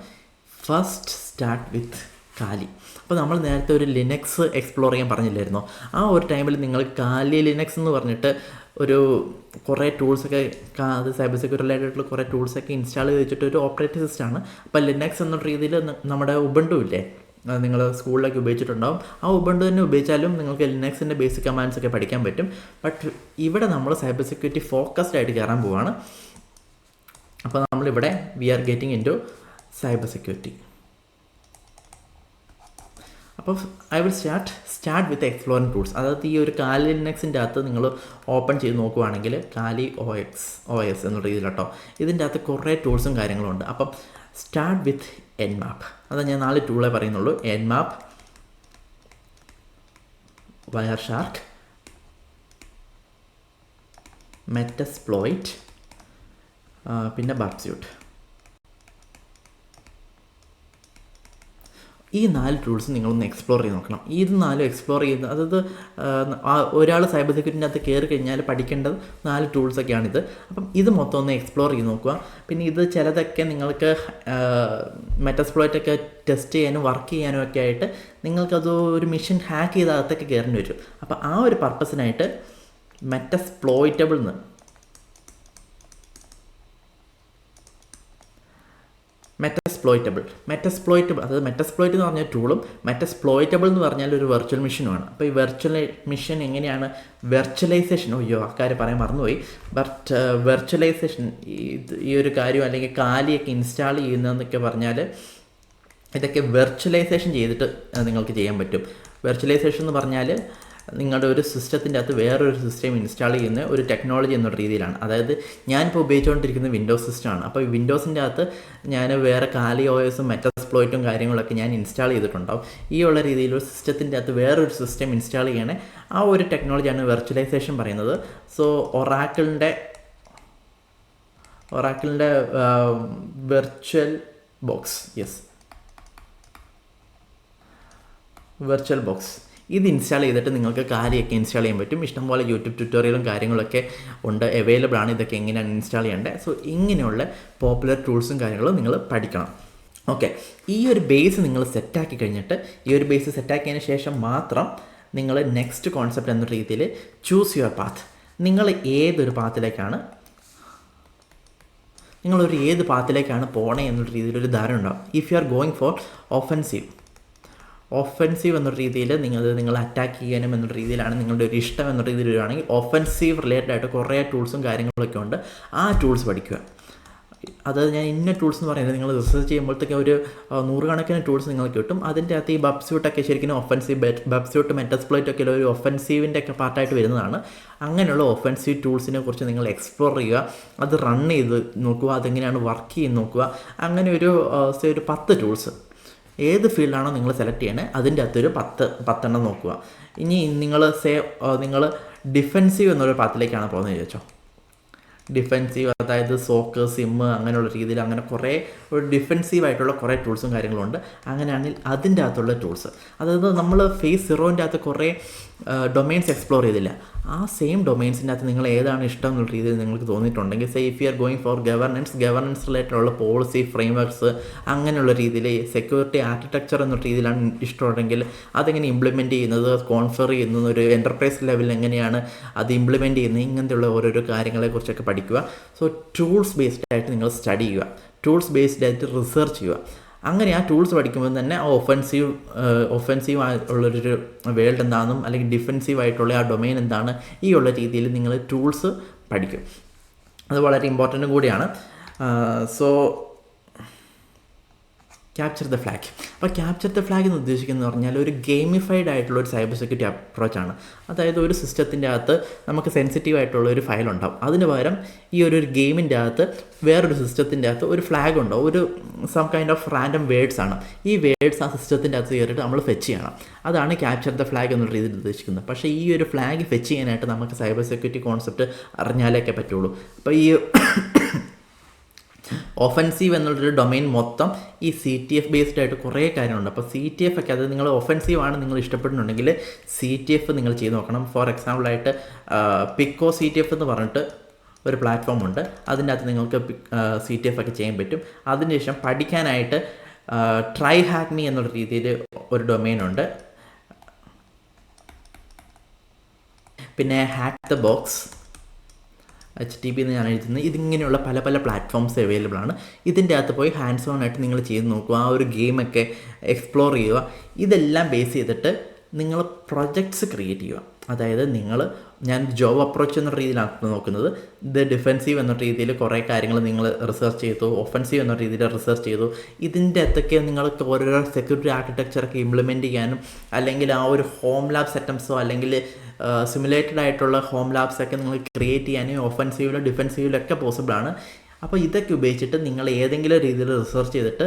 ഫസ്റ്റ് സ്റ്റാർട്ട് വിത്ത് കാലി. അപ്പോൾ നമ്മൾ നേരത്തെ ഒരു ലിനക്സ് എക്സ്പ്ലോർ ചെയ്യാൻ പറഞ്ഞില്ലായിരുന്നോ? ആ ഒരു ടൈമിൽ നിങ്ങൾ കാലി ലിനക്സ് എന്ന് പറഞ്ഞിട്ട് ഒരു കുറേ ടൂൾസൊക്കെ, അത് സൈബർ സെക്യൂരിറ്റി റിലേറ്റഡായിട്ടുള്ള കുറേ ടൂൾസൊക്കെ ഇൻസ്റ്റാൾ ചെയ്ത് വെച്ചിട്ട് ഒരു ഓപ്പറേറ്റിംഗ് സിസ്റ്റമാണ്. അപ്പോൾ ലിനക്സ് എന്ന രീതിയിൽ നമ്മുടെ ഉബുണ്ടു ഇല്ലേ, നിങ്ങൾ സ്കൂളിലൊക്കെ ഉപയോഗിച്ചിട്ടുണ്ടാവും. ആ ഉബുണ്ടു തന്നെ ഉപയോഗിച്ചാലും നിങ്ങൾക്ക് ലിനക്സിൻ്റെ ബേസിക് കമാൻഡ്സ് ഒക്കെ പഠിക്കാൻ പറ്റും. ബട്ട് ഇവിടെ നമ്മൾ സൈബർ സെക്യൂരിറ്റി ഫോക്കസ്ഡ് ആയിട്ട് കയറാൻ പോവുകയാണ്. അപ്പോൾ നമ്മളിവിടെ we are getting into cyber security. അപ്പോൾ I will start with exploring tools. അതായത് ഈ ഒരു കാലി ലിനക്സിൻ്റെ അകത്ത് നിങ്ങൾ ഓപ്പൺ ചെയ്ത് നോക്കുവാണെങ്കിൽ കാലി OS എന്നുള്ള രീതിയിലാട്ടോ, ഇതിൻ്റെ അകത്ത് കുറേ ടൂൾസും കാര്യങ്ങളും ഉണ്ട്. അപ്പം സ്റ്റാർട്ട് വിത്ത് Nmap. അത് ഞാൻ 4 ടൂളേ പറയുന്നുള്ളൂ. Nmap, Wireshark, Metasploit, പിന്നെ Bubsuit. ഈ 4 ടൂൾസ് നിങ്ങളൊന്ന് എക്സ്പ്ലോർ ചെയ്ത് നോക്കണം. ഇത് 4 എക്സ്പ്ലോർ ചെയ്ത്, അതായത് ഒരാൾ സൈബർ സെക്യൂരിറ്റിൻ്റെ അകത്ത് കയറി കഴിഞ്ഞാൽ പഠിക്കേണ്ടത് 4 ടൂൾസൊക്കെയാണിത്. അപ്പം ഇത് മൊത്തം ഒന്ന് എക്സ്പ്ലോർ ചെയ്ത് നോക്കുക. പിന്നെ ഇത് ചിലതൊക്കെ നിങ്ങൾക്ക് മെറ്റാസ്പ്ലോയിറ്റൊക്കെ ടെസ്റ്റ് ചെയ്യാനും വർക്ക് ചെയ്യാനും ഒക്കെ ആയിട്ട് നിങ്ങൾക്കത് ഒരു മെഷീൻ ഹാക്ക് ചെയ്ത് അകത്തൊക്കെ കയറേണ്ടി വരും. അപ്പോൾ ആ ഒരു പർപ്പസിനായിട്ട് മെറ്റാസ്പ്ലോയിറ്റബിൾ അതായത് മെറ്റാസ്പ്ലോയിറ്റ് എന്ന് പറഞ്ഞ ടൂളും മെറ്റാസ്പ്ലോയിറ്റബിൾ എന്ന് പറഞ്ഞാൽ ഒരു വെർച്വൽ മെഷീനുമാണ്. അപ്പോൾ ഈ വെർച്വൽ മെഷീൻ എങ്ങനെയാണ് വെർച്വലൈസേഷൻ, ആ കാര്യം പറയാൻ മറന്നുപോയി. ബട്ട് വെർച്വലൈസേഷൻ ഈ ഒരു കാര്യം അല്ലെങ്കിൽ കാലിയൊക്കെ ഇൻസ്റ്റാൾ ചെയ്യുന്നതെന്നൊക്കെ പറഞ്ഞാൽ ഇതൊക്കെ വെർച്വലൈസേഷൻ ചെയ്തിട്ട് നിങ്ങൾക്ക് ചെയ്യാൻ പറ്റും. വെർച്വലൈസേഷൻ എന്ന് പറഞ്ഞാൽ നിങ്ങളുടെ ഒരു സിസ്റ്റത്തിൻ്റെ അകത്ത് വേറൊരു സിസ്റ്റം ഇൻസ്റ്റാൾ ചെയ്യുന്ന ഒരു ടെക്നോളജി എന്നുള്ള രീതിയിലാണ്. അതായത് ഞാനിപ്പോൾ ഉപയോഗിച്ചുകൊണ്ടിരിക്കുന്ന വിൻഡോസ് സിസ്റ്റമാണ്. അപ്പോൾ ഈ വിൻഡോസിൻ്റെ അകത്ത് ഞാൻ വേറെ കാലി OSും മെറ്റാസ്പ്ലോയിറ്റും കാര്യങ്ങളൊക്കെ ഞാൻ ഇൻസ്റ്റാൾ ചെയ്തിട്ടുണ്ടാവും. ഈ ഉള്ള രീതിയിൽ ഒരു സിസ്റ്റത്തിൻ്റെ അകത്ത് വേറൊരു സിസ്റ്റം ഇൻസ്റ്റാൾ ചെയ്യണേ, ആ ഒരു ടെക്നോളജിയാണ് വെർച്വലൈസേഷൻ പറയുന്നത്. സോ ഒറാക്കിളിൻ്റെ വെർച്വൽ ബോക്സ് ഇത് ഇൻസ്റ്റാൾ ചെയ്തിട്ട് നിങ്ങൾക്ക് കാര്യമൊക്കെ ഇൻസ്റ്റാൾ ചെയ്യാൻ പറ്റും. ഇഷ്ടംപോലെ യൂട്യൂബ് ട്യൂട്ടോറിയലും കാര്യങ്ങളൊക്കെ ഉണ്ട്, അവൈലബിൾ ആണ്. ഇതൊക്കെ എങ്ങനെയാണ് ഇൻസ്റ്റാൾ ചെയ്യേണ്ടത്. സോ ഇങ്ങനെയുള്ള പോപ്പുലർ ടൂൾസും കാര്യങ്ങളും നിങ്ങൾ പഠിക്കണം. ഓക്കെ, ഈ ഒരു ബേസ് നിങ്ങൾ സെറ്റാക്കി കഴിഞ്ഞിട്ട്, ഈ ഒരു ബേസ് സെറ്റാക്കിയതിന് ശേഷം മാത്രം നിങ്ങൾ നെക്സ്റ്റ് കോൺസെപ്റ്റ് എന്ന രീതിയിൽ ചൂസ് യുവർ പാത്ത്. നിങ്ങൾ ഏത് പാത്തിലേക്കാണ് പോണേ എന്നുള്ള രീതിയിലൊരു ധാരണ ഉണ്ടാവും. If you are going four offensive എന്നൊരു രീതിയിൽ നിങ്ങൾ അറ്റാക്ക് ചെയ്യാനും എന്നുള്ള രീതിയിലാണ് നിങ്ങളുടെ ഒരു ഇഷ്ടം എന്നുള്ള രീതിയിൽ വരുവാണെങ്കിൽ ഒഫൻസീവ് റിലേറ്റഡ് ആയിട്ട് കുറേ ടൂൾസും കാര്യങ്ങളൊക്കെ ഉണ്ട്. ആ ടൂൾസ് പഠിക്കുക. അതായത് ഞാൻ ഇന്ന ടൂൾസ് എന്ന് പറയുന്നത് നിങ്ങൾ റിസർച്ച് ചെയ്യുമ്പോഴത്തേക്ക് ഒരു 100 കണക്കിന് ടൂൾസ് നിങ്ങൾക്ക് കിട്ടും. അതിൻ്റെ അകത്ത് ഈ ബബ്സ്യൂട്ടൊക്കെ ശരിക്കും ഒഫൻസീവ്, ബബ്സ്യൂട്ട് മെറ്റാസ്പ്ലോയിറ്റ് ഒക്കെ ഒരു ഒഫൻസീവിൻ്റെ ഒക്കെ പാർട്ടായിട്ട് വരുന്നതാണ്. അങ്ങനെയുള്ള ഒഫൻസീവ് ടൂൾസിനെ കുറിച്ച് നിങ്ങൾ എക്സ്പ്ലോർ ചെയ്യുക, അത് റൺ ചെയ്ത് നോക്കുക, അതെങ്ങനെയാണ് വർക്ക് ചെയ്ത് നോക്കുക. അങ്ങനെ ഒരു 10 ടൂൾസ് ഏത് ഫീൽഡാണോ നിങ്ങൾ സെലക്ട് ചെയ്യണേ അതിൻ്റെ അകത്തൊരു 10 നോക്കുക. ഇനി നിങ്ങൾ ഡിഫെൻസീവ് എന്നൊരു പാത്തിലേക്കാണ് പോകുന്നത് ചോദിച്ചോ. ഡിഫെൻസീവ് അതായത് സോക്ക്, സിമ്മ് അങ്ങനെയുള്ള രീതിയിൽ അങ്ങനെ കുറേ ഒരു ഡിഫെൻസീവായിട്ടുള്ള കുറേ ടൂൾസും കാര്യങ്ങളുണ്ട്. അങ്ങനെയാണെങ്കിൽ അതിൻ്റെ അകത്തുള്ള ടൂൾസ്, അതായത് നമ്മൾ ഫേസ് 0ൻ്റെ അകത്ത് കുറേ ഡൊമൈൻസ് എക്സ്പ്ലോർ ചെയ്തില്ല. ആ സെയിം ഡൊമൈൻസിൻ്റെ അകത്ത് നിങ്ങൾ ഏതാണ് ഇഷ്ടം എന്നുള്ള രീതിയിൽ നിങ്ങൾക്ക് തോന്നിയിട്ടുണ്ടെങ്കിൽ, say if you are going for governance റിലേറ്റഡുള്ള പോളിസി ഫ്രെയിംവർക്സ് അങ്ങനെയുള്ള രീതിയിൽ, സെക്യൂരിറ്റി ആർക്കിടെക്ചർ എന്ന രീതിയിലാണ് ഇഷ്ടമുണ്ടെങ്കിൽ അതെങ്ങനെ ഇംപ്ലിമെൻറ്റ് ചെയ്യുന്നത്, കോൺഫർ ചെയ്യുന്നത്, ഒരു എൻ്റർപ്രൈസ് ലെവലിൽ എങ്ങനെയാണ് അത് ഇംപ്ലിമെൻറ്റ് ചെയ്യുന്നത്, ഇങ്ങനത്തെയുള്ള ഓരോരോ കാര്യങ്ങളെക്കുറിച്ചൊക്കെ പഠിക്കുക. സോ ടൂൾസ് ബേസ്ഡ് ആയിട്ട് നിങ്ങൾ സ്റ്റഡി ചെയ്യുക, ടൂൾസ് ബേസ്ഡ് ആയിട്ട് റിസർച്ച് ചെയ്യുക. അങ്ങനെ ആ ടൂൾസ് പഠിക്കുമ്പോൾ തന്നെ ആ ഒഫൻസീവ് ഉള്ളൊരു വേൾഡ് എന്താണെന്നും അല്ലെങ്കിൽ ഡിഫെൻസീവ് ആയിട്ടുള്ള ആ ഡൊമൈൻ എന്താണ്, ഈ ഉള്ള രീതിയിൽ നിങ്ങൾ ടൂൾസ് പഠിക്കും. അത് വളരെ ഇമ്പോർട്ടൻറ്റും കൂടിയാണ്. So capture the flag. അപ്പോൾ ക്യാപ്ചർ ദ ഫ്ലാഗ് എന്ന് ഉദ്ദേശിക്കുന്നത് പറഞ്ഞാൽ ഒരു ഗെയിമിഫൈഡ് ആയിട്ടുള്ള ഒരു സൈബർ സെക്യൂരിറ്റി അപ്രോച്ചാണ്. അതായത് ഒരു സിസ്റ്റത്തിൻ്റെ അകത്ത് നമുക്ക് സെൻസിറ്റീവ് ആയിട്ടുള്ള ഒരു ഫയൽ ഉണ്ടാവും, അതിന് പകരം ഈ ഒരു ഗെയിമിൻ്റെ അകത്ത് വേറൊരു സിസ്റ്റത്തിൻ്റെ അകത്ത് ഒരു ഫ്ലാഗ് ഉണ്ടാവും, ഒരു some kind of random words ആണ്. ഈ വേർഡ്സ് ആ സിസ്റ്റത്തിൻ്റെ അകത്ത് കയറിയിട്ട് നമ്മൾ ഫെച്ച് ചെയ്യണം. അതാണ് ക്യാപ്ചർ ദ ഫ്ലാഗ് എന്നുള്ള രീതിയിൽ ഉദ്ദേശിക്കുന്നത്. പക്ഷേ ഈ ഒരു ഫ്ലാഗ് ഫെച്ച് ചെയ്യാനായിട്ട് നമുക്ക് സൈബർ സെക്യൂരിറ്റി കോൺസെപ്റ്റ് അറിഞ്ഞാലേ പറ്റുള്ളൂ. അപ്പോൾ ഈ ഒഫൻസീവ് എന്നുള്ളൊരു ഡൊമൈൻ മൊത്തം ഈ CTF ബേസ്ഡ് ആയിട്ട് കുറേ കാര്യങ്ങളുണ്ട്. അപ്പോൾ CTF ഒക്കെ, അത് നിങ്ങൾ ഒഫൻസീവ് ആണ് നിങ്ങൾ ഇഷ്ടപ്പെടുന്നുണ്ടെങ്കിൽ CTF നിങ്ങൾ ചെയ്ത് നോക്കണം. ഫോർ എക്സാമ്പിളായിട്ട് പിക്കോ CTF എന്ന് പറഞ്ഞിട്ട് ഒരു പ്ലാറ്റ്ഫോം ഉണ്ട്. അതിൻ്റെ അകത്ത് നിങ്ങൾക്ക് CTF ഒക്കെ ചെയ്യാൻ പറ്റും. അതിനുശേഷം പഠിക്കാനായിട്ട് ട്രൈ ഹാക്ക് മീ എന്നുള്ള രീതിയിൽ ഒരു ഡൊമൈനുണ്ട്. പിന്നെ ഹാക്ക് ദ ബോക്സ് HTB എന്ന് ഞാൻ എഴുതുന്നത്. ഇതിങ്ങനെയുള്ള പല പല പ്ലാറ്റ്ഫോംസ് അവൈലബിൾ ആണ്. ഇതിൻ്റെ അകത്ത് പോയി ഹാൻഡ്സ് ഓൺ ആയിട്ട് നിങ്ങൾ ചെയ്ത് നോക്കുക, ആ ഒരു ഗെയിമൊക്കെ എക്സ്പ്ലോർ ചെയ്യുക. ഇതെല്ലാം ബേസ് ചെയ്തിട്ട് നിങ്ങൾ പ്രൊജക്ട്സ് ക്രിയേറ്റ് ചെയ്യുക. അതായത് ഞാൻ ജോബ് അപ്രോച്ച് എന്ന രീതിയിലാണ് നോക്കുന്നത്. ഇത് ഡിഫെൻസീവ് എന്ന രീതിയിൽ കുറേ കാര്യങ്ങൾ നിങ്ങൾ റിസർച്ച് ചെയ്തു, ഒഫൻസീവ് എന്ന രീതിയിൽ റിസർച്ച് ചെയ്തു. ഇതിൻ്റെ അകത്തൊക്കെ നിങ്ങൾക്ക് ഓരോരോ സെക്യൂരിറ്റി ആർക്കിടെക്ചറൊക്കെ ഇംപ്ലിമെൻറ്റ് ചെയ്യാനും, അല്ലെങ്കിൽ ആ ഒരു ഹോം ലാബ് സെറ്റപ്സോ അല്ലെങ്കിൽ സിമുലേറ്റഡ് ആയിട്ടുള്ള ഹോം ലാബ്സൊക്കെ നിങ്ങൾ ക്രിയേറ്റ് ചെയ്യാനും ഒഫൻസീവിലും ഡിഫെൻസീവിലൊക്കെ പോസിബിളാണ്. അപ്പോൾ ഇതൊക്കെ ഉപയോഗിച്ചിട്ട് നിങ്ങൾ ഏതെങ്കിലും രീതിയിൽ റിസർച്ച് ചെയ്തിട്ട്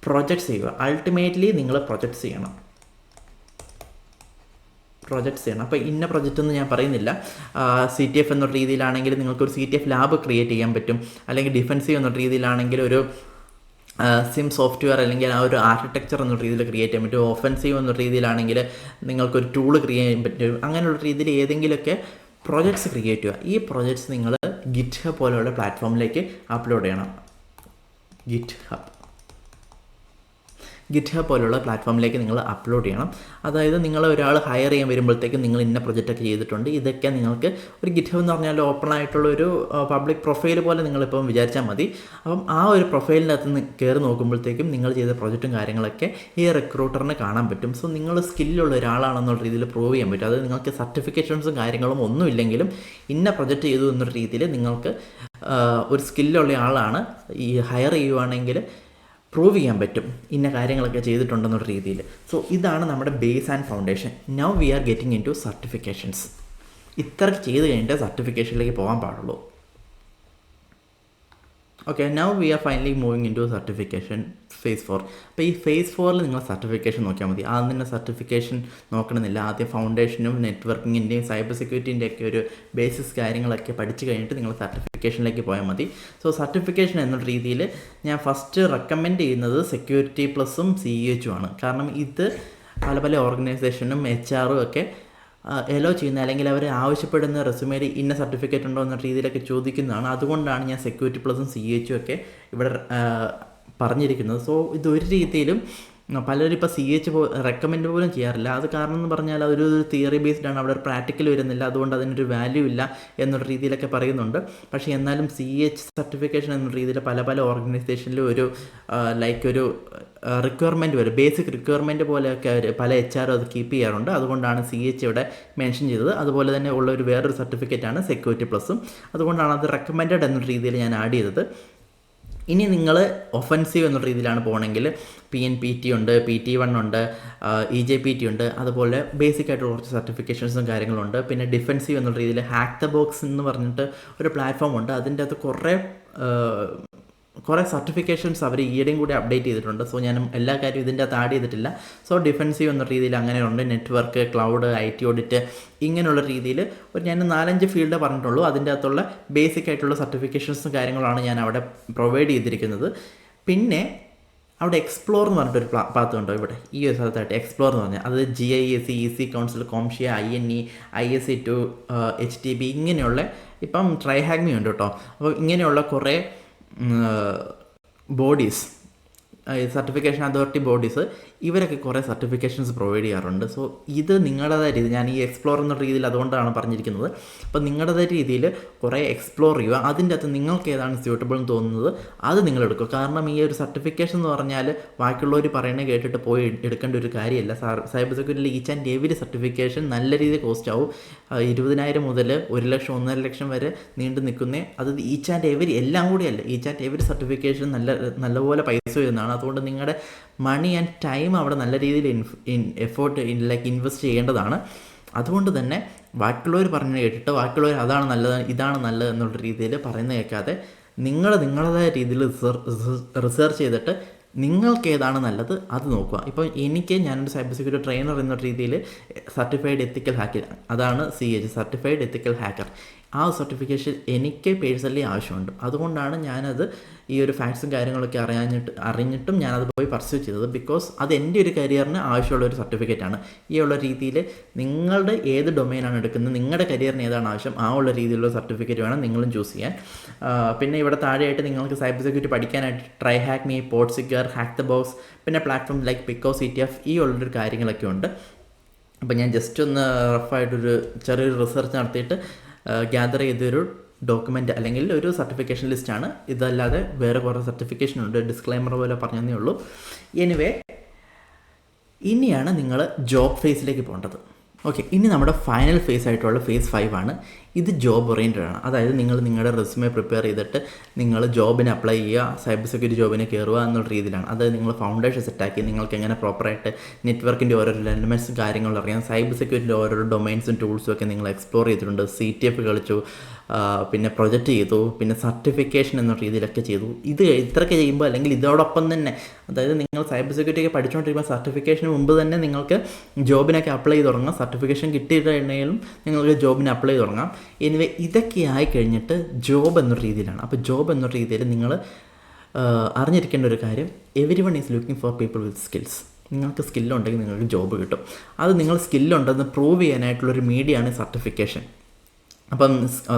പ്രൊജക്ട്സ് ചെയ്യുക. അൾട്ടിമേറ്റ്ലി നിങ്ങൾ പ്രൊജക്ട്സ് ചെയ്യണം. അപ്പോൾ ഇന്ന പ്രൊജക്റ്റ് എന്ന് ഞാൻ പറയുന്നില്ല. CTF എന്നൊരു രീതിയിലാണെങ്കിൽ നിങ്ങൾക്കൊരു CTF ലാബ് ക്രിയേറ്റ് ചെയ്യാൻ പറ്റും. അല്ലെങ്കിൽ ഡിഫെൻസീവ് എന്നൊരു രീതിയിലാണെങ്കിൽ ഒരു സിം സോഫ്റ്റ്വെയർ അല്ലെങ്കിൽ ആ ഒരു ആർക്കിടെക്ചർ എന്ന രീതിയിൽ ക്രിയേറ്റ് ചെയ്യാൻ പറ്റും. ഒഫൻസീവ് എന്ന രീതിയിലാണെങ്കിൽ നിങ്ങൾക്കൊരു ടൂള് ക്രിയേറ്റ് ചെയ്യാൻ പറ്റും. അങ്ങനെയുള്ള രീതിയിൽ ഏതെങ്കിലുമൊക്കെ പ്രൊജക്ട്സ് ക്രിയേറ്റ് ചെയ്യുക. ഈ പ്രൊജക്ട്സ് നിങ്ങൾ GitHub പോലെയുള്ള പ്ലാറ്റ്ഫോമിലേക്ക് അപ്ലോഡ് ചെയ്യണം. GitHub പോലുള്ള പ്ലാറ്റ്ഫോമിലേക്ക് നിങ്ങൾ അപ്ലോഡ് ചെയ്യണം. അതായത് നിങ്ങൾ ഒരാൾ ഹയർ ചെയ്യാൻ വരുമ്പോഴത്തേക്കും നിങ്ങൾ ഇന്ന പ്രൊജക്റ്റൊക്കെ ചെയ്തിട്ടുണ്ട്, ഇതൊക്കെ നിങ്ങൾക്ക് ഒരു GitHub എന്ന് പറഞ്ഞാൽ ഓപ്പൺ ആയിട്ടുള്ള ഒരു പബ്ലിക് പ്രൊഫൈൽ പോലെ നിങ്ങളിപ്പം വിചാരിച്ചാൽ മതി. അപ്പം ആ ഒരു പ്രൊഫൈലിനകത്ത് കയറി നോക്കുമ്പോഴത്തേക്കും നിങ്ങൾ ചെയ്ത പ്രൊജക്റ്റും കാര്യങ്ങളൊക്കെ ഈ റിക്രൂട്ടറിന് കാണാൻ പറ്റും. സോ നിങ്ങൾ സ്കില്ലുള്ള ഒരാളാണെന്നുള്ള രീതിയിൽ പ്രൂവ് ചെയ്യാൻ പറ്റും. അതായത് നിങ്ങൾക്ക് സർട്ടിഫിക്കേഷൻസും കാര്യങ്ങളും ഒന്നും ഇല്ലെങ്കിലും ഇന്ന പ്രൊജക്റ്റ് ചെയ്തു എന്നൊരു രീതിയിൽ നിങ്ങൾക്ക് ഒരു സ്കില്ലുള്ള ആളാണ് ഈ ഹയർ ചെയ്യുവാണെങ്കിൽ പ്രൂവ് ചെയ്യാൻ പറ്റും, ഇന്ന കാര്യങ്ങളൊക്കെ ചെയ്തിട്ടുണ്ടെന്നൊരു രീതിയിൽ. സോ ഇതാണ് നമ്മുടെ base and foundation. Now we are getting into certifications. ഇത്രയ്ക്ക് ചെയ്ത് കഴിഞ്ഞിട്ട് സർട്ടിഫിക്കേഷനിലേക്ക് പോകാൻ പാടുള്ളൂ. Okay, now we are finally moving into certification phase 4. അപ്പോൾ ഈ phase 4 നിങ്ങൾ സർട്ടിഫിക്കേഷൻ നോക്കിയാൽ മതി. ആദ്യം തന്നെ സർട്ടിഫിക്കേഷൻ നോക്കണമെന്നില്ല. ആദ്യം ഫൗണ്ടേഷനും നെറ്റ്വർക്കിങ്ങിൻ്റെയും സൈബർ സെക്യൂരിറ്റീൻ്റെയൊക്കെ ഒരു ബേസിക്സ് കാര്യങ്ങളൊക്കെ പഠിച്ചു കഴിഞ്ഞിട്ട് നിങ്ങൾ സർട്ടിഫിക്കേഷനിലേക്ക് പോയാൽ മതി. സോ സർട്ടിഫിക്കേഷൻ എന്ന രീതിയിൽ ഞാൻ ഫസ്റ്റ് റെക്കമെൻഡ് ചെയ്യുന്നത് സെക്യൂരിറ്റി പ്ലസും CEH ആണ്. കാരണം ഇത് പല പല ഓർഗനൈസേഷനും HR ഒക്കെ എലോ ചെയ്യുന്ന, അല്ലെങ്കിൽ അവർ ആവശ്യപ്പെടുന്ന റെസ്യൂമേൽ ഇന്ന സർട്ടിഫിക്കറ്റ് ഉണ്ടോ എന്ന രീതിയിലൊക്കെ ചോദിക്കുന്നതാണ്. അതുകൊണ്ടാണ് ഞാൻ സെക്യൂരിറ്റി പ്ലസും CEH ഒക്കെ ഇവിടെ പറഞ്ഞിരിക്കുന്നത്. സോ ഇതൊരു രീതിയിലും പലരും ഇപ്പോൾ CH റെക്കമെൻഡ് പോലും ചെയ്യാറില്ല. അത് കാരണം എന്ന് പറഞ്ഞാൽ അതൊരു തിയറി ബേസ്ഡ് ആണ്, അവിടെ ഒരു പ്രാക്ടിക്കൽ വരുന്നില്ല, അതുകൊണ്ട് അതിനൊരു വാല്യൂ ഇല്ല എന്നൊരു രീതിയിലൊക്കെ പറയുന്നുണ്ട്. പക്ഷേ എന്നാലും CH സർട്ടിഫിക്കേഷൻ എന്ന രീതിയിൽ പല പല ഓർഗനൈസേഷനിലും ഒരു ഒരു റിക്വയർമെൻറ്റ് വരും, ബേസിക് റിക്വയർമെൻറ്റ് പോലെയൊക്കെ പല HR അത് കീപ്പ് ചെയ്യാറുണ്ട്. അതുകൊണ്ടാണ് CH ഇവിടെ മെൻഷൻ ചെയ്തത്. അതുപോലെ തന്നെ ഉള്ള ഒരു വേറൊരു സർട്ടിഫിക്കറ്റാണ് സെക്യൂരിറ്റി പ്ലസും. അതുകൊണ്ടാണ് അത് റെക്കമെൻഡഡ് എന്നൊരു രീതിയിൽ ഞാൻ ആഡ് ചെയ്തത്. ഇനി നിങ്ങൾ ഒഫൻസീവ് എന്നുള്ള രീതിയിലാണ് പോകണമെങ്കിൽ PNPT ഉണ്ട്, PT1 ഉണ്ട്, EJPT ഉണ്ട്, അതുപോലെ ബേസിക് ആയിട്ടുള്ള കുറച്ച് സർട്ടിഫിക്കേഷൻസും കാര്യങ്ങളുണ്ട്. പിന്നെ ഡിഫെൻസീവ് എന്നുള്ള രീതിയിൽ ഹാക്ക് ദ ബോക്സ് എന്ന് പറഞ്ഞിട്ട് ഒരു പ്ലാറ്റ്ഫോം ഉണ്ട്. അതിൻ്റെ അകത്ത് കുറേ സർട്ടിഫിക്കേഷൻസ് അവർ ഈയിടെയും കൂടി അപ്ഡേറ്റ് ചെയ്തിട്ടുണ്ട്. സോ ഞാൻ എല്ലാ കാര്യവും ഇതിൻ്റെ അകത്ത് ആഡ് ചെയ്തിട്ടില്ല. സോ ഡിഫെൻസീവ് എന്ന രീതിയിൽ അങ്ങനെയുണ്ട്. നെറ്റ്വർക്ക്, ക്ലൗഡ്, IT ഓഡിറ്റ്, ഇങ്ങനെയുള്ള രീതിയിൽ ഞാൻ 4-5 ഫീൽഡ് പറഞ്ഞിട്ടുള്ളൂ. അതിൻ്റെ അകത്തുള്ള ബേസിക് ആയിട്ടുള്ള സർട്ടിഫിക്കേഷൻസും കാര്യങ്ങളാണ് ഞാൻ അവിടെ പ്രൊവൈഡ് ചെയ്തിരിക്കുന്നത്. പിന്നെ അവിടെ എക്സ്പ്ലോർ എന്ന് പറഞ്ഞിട്ടൊരു പാത്ത് ഉണ്ടോ ഇവിടെ ഈ ഒരു സ്ഥലത്തായിട്ട് എക്സ്പ്ലോർ എന്ന് പറഞ്ഞാൽ അത് GISE, EC council, CompTIA, INE, ISE2, HTB ഇങ്ങനെയുള്ള ഇപ്പം ട്രൈ ഹാക്ക് മീ ഉണ്ട് കേട്ടോ. അപ്പോൾ ഇങ്ങനെയുള്ള കുറേ ബോഡീസ്, സർട്ടിഫിക്കേഷൻ അതോറിറ്റി ബോഡീസ്, ഇവരൊക്കെ കുറേ സർട്ടിഫിക്കേഷൻസ് പ്രൊവൈഡ് ചെയ്യാറുണ്ട്. സോ ഇത് നിങ്ങളുടേതായ രീതി, ഞാൻ ഈ എക്സ്പ്ലോർ എന്ന രീതിയിൽ അതുകൊണ്ടാണ് പറഞ്ഞിരിക്കുന്നത്. അപ്പോൾ നിങ്ങളുടേതായ രീതിയിൽ കുറേ എക്സ്പ്ലോർ ചെയ്യുക. അതിൻ്റെ അകത്ത് നിങ്ങൾക്ക് ഏതാണ് സ്യൂട്ടബിൾ എന്ന് തോന്നുന്നത് അത് നിങ്ങൾ എടുക്കുക. കാരണം ഈ ഒരു സർട്ടിഫിക്കേഷൻ എന്ന് പറഞ്ഞാൽ ബാക്കിയുള്ളവർ പറയുന്നത് കേട്ടിട്ട് പോയി എടുക്കേണ്ട ഒരു കാര്യമല്ല. സൈബർ സെക്യൂരിറ്റിയിൽ ഈച്ച് ആൻഡ് എവരി സർട്ടിഫിക്കേഷൻ നല്ല രീതിയിൽ കോസ്റ്റ് ആവും. 20,000 മുതൽ 1 ലക്ഷം 1.5 ലക്ഷം വരെ നീണ്ടു നിൽക്കുന്നേ. അത് ഈച്ച് ആൻഡ് എവരി എല്ലാം കൂടിയല്ല, ഈച്ച് ആൻഡ് എവരി സർട്ടിഫിക്കേഷൻ നല്ലപോലെ പൈസ വരുന്നതാണ്. അതുകൊണ്ട് നിങ്ങളുടെ മണി ആൻഡ് ടൈം അവിടെ നല്ല രീതിയിൽ എഫേർട്ട് ഇൻവെസ്റ്റ് ചെയ്യേണ്ടതാണ്. അതുകൊണ്ട് തന്നെ ബാക്കിയുള്ളവർ പറഞ്ഞു കേട്ടിട്ട് ബാക്കിയുള്ളവർ അതാണ് നല്ലത് ഇതാണ് നല്ലത് എന്നുള്ള രീതിയിൽ പറയുന്നത് കേൾക്കാതെ നിങ്ങളുടേതായ രീതിയിൽ റിസർച്ച് ചെയ്തിട്ട് നിങ്ങൾക്ക് ഏതാണ് നല്ലത് അത് നോക്കുക. ഇപ്പോൾ ഞാനൊരു സൈബർ സെക്യൂരിറ്റി ട്രെയിനർ എന്ന രീതിയിൽ സർട്ടിഫൈഡ് എത്തിക്കൽ ഹാക്കർ, അതാണ് CH സർട്ടിഫൈഡ് എത്തിക്കൽ ഹാക്കർ, ആ സർട്ടിഫിക്കേഷൻ എനിക്ക് പേഴ്സണലി ആവശ്യമുണ്ട്. അതുകൊണ്ടാണ് ഞാനത് ഈ ഒരു ഫാക്ട്സും കാര്യങ്ങളൊക്കെ അറിഞ്ഞിട്ടും ഞാനത് പോയി പർസ്യൂ ചെയ്തത്. ബിക്കോസ് അത് എൻ്റെ ഒരു കരിയറിന് ആവശ്യമുള്ള ഒരു സർട്ടിഫിക്കറ്റാണ്. ഈ ഉള്ള രീതിയിൽ നിങ്ങളുടെ ഏത് ഡൊമൈനാണ് എടുക്കുന്നത്, നിങ്ങളുടെ കരിയറിന് ഏതാണ് ആവശ്യം, ആ ഉള്ള രീതിയിലുള്ള സർട്ടിഫിക്കറ്റ് വേണം നിങ്ങളും ചൂസ് ചെയ്യാൻ. പിന്നെ ഇവിടെ താഴെയായിട്ട് നിങ്ങൾക്ക് സൈബർ സെക്യൂരിറ്റി പഠിക്കാനായിട്ട് Try Hack Me, PortSwigger, Hack the Box, പിന്നെ പ്ലാറ്റ്ഫോം ലൈക്ക് പിക്കോ, CTF ഈ ഉള്ളൊരു കാര്യങ്ങളൊക്കെ ഉണ്ട്. അപ്പോൾ ഞാൻ ജസ്റ്റ് ഒന്ന് റഫായിട്ടൊരു ചെറിയൊരു റിസർച്ച് നടത്തിയിട്ട് ഗ്യാദർ ചെയ്തൊരു ഡോക്യുമെൻ്റ് അല്ലെങ്കിൽ ഒരു സർട്ടിഫിക്കേഷൻ ലിസ്റ്റാണ്. ഇതല്ലാതെ വേറെ കുറേ സർട്ടിഫിക്കേഷൻ ഉണ്ട്, ഡിസ്ക്ലൈമർ പോലെ പറഞ്ഞതേ ഉള്ളൂ. എനിവേ, ഇനിയാണ് നിങ്ങൾ ജോബ് ഫേസിലേക്ക് പോകേണ്ടത്. ഓക്കെ, ഇനി നമ്മുടെ ഫൈനൽ ഫേസ് ആയിട്ടുള്ള ഫേസ് 5 ആണ്. ഇത് ജോബ് ഓറിയൻറ്റഡ് ആണ്. അതായത് നിങ്ങളുടെ റെസ്യൂമെ പ്രിപ്പയർ ചെയ്തിട്ട് നിങ്ങൾ ജോബിന് അപ്ലൈ ചെയ്യുക, സൈബർ സെക്യൂരിറ്റി ജോബിന് കയറുക എന്നുള്ള രീതിയിലാണ്. അതായത് നിങ്ങൾ ഫൗണ്ടേഷൻ സെറ്റാക്കി നിങ്ങൾക്ക് എങ്ങനെ പ്രോപ്പറായിട്ട് നെറ്റ്വർക്കിൻ്റെ ഓരോരോ എലമെൻറ്റ്സും കാര്യങ്ങളും അറിയാം, സൈബർ സെക്യൂരിറ്റിൻ്റെ ഓരോരോ ഡൊമൈൻസും ടൂൾസും ഒക്കെ നിങ്ങൾ എക്സ്പ്ലോർ ചെയ്തിട്ടുണ്ട്, CTF കളിച്ചു, പിന്നെ പ്രൊജക്റ്റ് ചെയ്തു, പിന്നെ സർട്ടിഫിക്കേഷൻ എന്ന രീതിയിലൊക്കെ ചെയ്തു. ഇത്രയൊക്കെ ചെയ്യുമ്പോൾ അല്ലെങ്കിൽ ഇതോടൊപ്പം തന്നെ, അതായത് നിങ്ങൾ സൈബർ സെക്യൂരിറ്റി ഒക്കെ പഠിച്ചുകൊണ്ടിരിക്കുമ്പോൾ സർട്ടിഫിക്കേഷന് മുമ്പ് തന്നെ നിങ്ങൾക്ക് ജോബിനൊക്കെ അപ്ലൈ ചെയ്ത് തുടങ്ങാം. സർട്ടിഫിക്കേഷൻ കിട്ടിയിട്ടുണ്ടെങ്കിലും നിങ്ങൾക്ക് ജോബിന് അപ്ലൈ ചെയ്ത് തുടങ്ങാം. എനിവേ, ഇതൊക്കെ ആയി കഴിഞ്ഞിട്ട് ജോബ് എന്നൊരു രീതിയിലാണ്. അപ്പോൾ ജോബ് എന്നൊരു രീതിയിൽ നിങ്ങൾ അറിഞ്ഞിരിക്കേണ്ട ഒരു കാര്യം, everyone is looking for people with skills. നിങ്ങൾക്ക് സ്കില്ലുണ്ടെങ്കിൽ നിങ്ങൾക്ക് ജോബ് കിട്ടും. അത് നിങ്ങൾ സ്കില്ലുണ്ടെന്ന് പ്രൂവ് ചെയ്യാനായിട്ടുള്ളൊരു മീഡിയയാണ് സർട്ടിഫിക്കേഷൻ. അപ്പം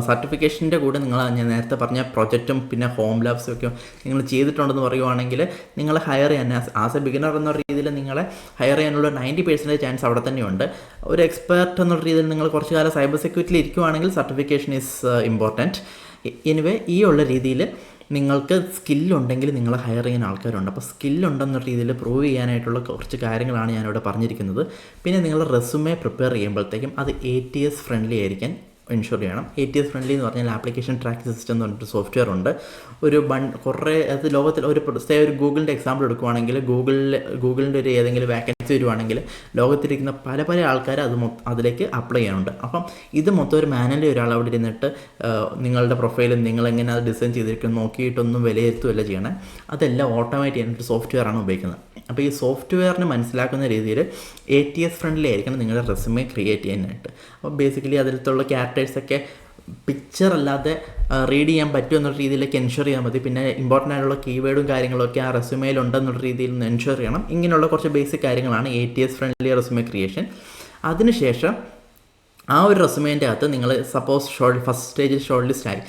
സർട്ടിഫിക്കേഷൻ്റെ കൂടെ ഞാൻ നേരത്തെ പറഞ്ഞ പ്രൊജക്റ്റും പിന്നെ ഹോം ലാബ്സും ഒക്കെ നിങ്ങൾ ചെയ്തിട്ടുണ്ടെന്ന് പറയുവാണെങ്കിൽ നിങ്ങളെ ഹയർ ചെയ്യാൻ ആസ് എ ബിഗിനർ എന്ന രീതിയിൽ നിങ്ങളെ ഹയർ ചെയ്യാനുള്ള 90% ചാൻസ് അവിടെ തന്നെയുണ്ട്. ഒരു എക്സ്പേർട്ട് എന്നുള്ള രീതിയിൽ നിങ്ങൾ കുറച്ച് കാലം സൈബർ സെക്യൂരിറ്റിയിൽ ഇരിക്കുവാണെങ്കിൽ സർട്ടിഫിക്കേഷൻ ഈസ് ഇമ്പോർട്ടൻറ്റ്. എനിവേ, ഈ ഉള്ള രീതിയിൽ നിങ്ങൾക്ക് സ്കില്ലുണ്ടെങ്കിൽ നിങ്ങൾ ഹയർ ചെയ്യാൻ ആൾക്കാരുണ്ട്. അപ്പോൾ സ്കില്ലുണ്ടെന്ന രീതിയിൽ പ്രൂവ് ചെയ്യാനായിട്ടുള്ള കുറച്ച് കാര്യങ്ങളാണ് ഞാനിവിടെ പറഞ്ഞിരിക്കുന്നത്. പിന്നെ നിങ്ങളുടെ റെസ്യൂമെ പ്രിപ്പയർ ചെയ്യുമ്പോഴത്തേക്കും അത് ATS ഫ്രണ്ട്ലി ആയിരിക്കാൻ എൻഷുർ ചെയ്യണം. ATS ഫ്രണ്ട്ലി എന്ന് പറഞ്ഞാൽ ആപ്ലിക്കേഷൻ ട്രാക്കിംഗ് സിസ്റ്റം എന്ന് പറഞ്ഞിട്ട് സോഫ്റ്റ്വെയർ ഉണ്ട്. കുറേ അത് ലോകത്തിൽ ഒരു ഗൂഗിളിൻ്റെ എക്സാമ്പിൾ എടുക്കുവാണെങ്കിൽ ഗൂഗിളിൻ്റെ ഒരു ഏതെങ്കിലും വാക്കൻസി വരുവാണെങ്കിൽ ലോകത്തിരിക്കുന്ന പല ആൾക്കാർ അതിലേക്ക് അപ്ലൈ ചെയ്യാനുണ്ട്. അപ്പം ഇത് മൊത്തം ഒരു മാനുവലി ഒരാൾ അവിടെ ഇരുന്നിട്ട് നിങ്ങളുടെ പ്രൊഫൈലും നിങ്ങളെങ്ങനെ അത് ഡിസൈൻ ചെയ്തിരിക്കും നോക്കിയിട്ടൊന്നും വിലയിരുത്തുകയല്ല ചെയ്യണേ. അതെല്ലാം ഓട്ടോമേറ്റ് ചെയ്യാനായിട്ട് സോഫ്റ്റ്വെയറാണ് ഉപയോഗിക്കുന്നത്. അപ്പോൾ ഈ സോഫ്റ്റ്വെയറിന് മനസ്സിലാക്കുന്ന രീതിയിൽ ATS ഫ്രണ്ട്ലി ആയിരിക്കണം നിങ്ങളുടെ റെസ്യൂമെ ക്രിയേറ്റ് ചെയ്യാനായിട്ട്. അപ്പോൾ ബേസിക്കലി അതിലത്തുള്ള ക്യാരക്ടേഴ്സൊക്കെ പിക്ചർ അല്ലാതെ റീഡ് ചെയ്യാൻ പറ്റുമെന്നുള്ള രീതിയിലേക്ക് എൻഷുർ ചെയ്യാൻ മതി. പിന്നെ ഇമ്പോർട്ടൻ്റ് ആയിട്ടുള്ള കീവേഡും കാര്യങ്ങളൊക്കെ ആ റെസ്യൂമേലുണ്ടെന്നുള്ള രീതിയിൽ നിന്ന് എൻഷുർ ചെയ്യണം. ഇങ്ങനെയുള്ള കുറച്ച് ബേസിക് കാര്യങ്ങളാണ് ATS ഫ്രണ്ട്ലി റെസ്യൂമെ ക്രിയേഷൻ. അതിനുശേഷം ആ ഒരു റെസ്യൂമേൻ്റെ അകത്ത് നിങ്ങൾ സപ്പോസ് ഫസ്റ്റ് സ്റ്റേജിൽ ഷോർട്ട് ലിസ്റ്റ് ആയി.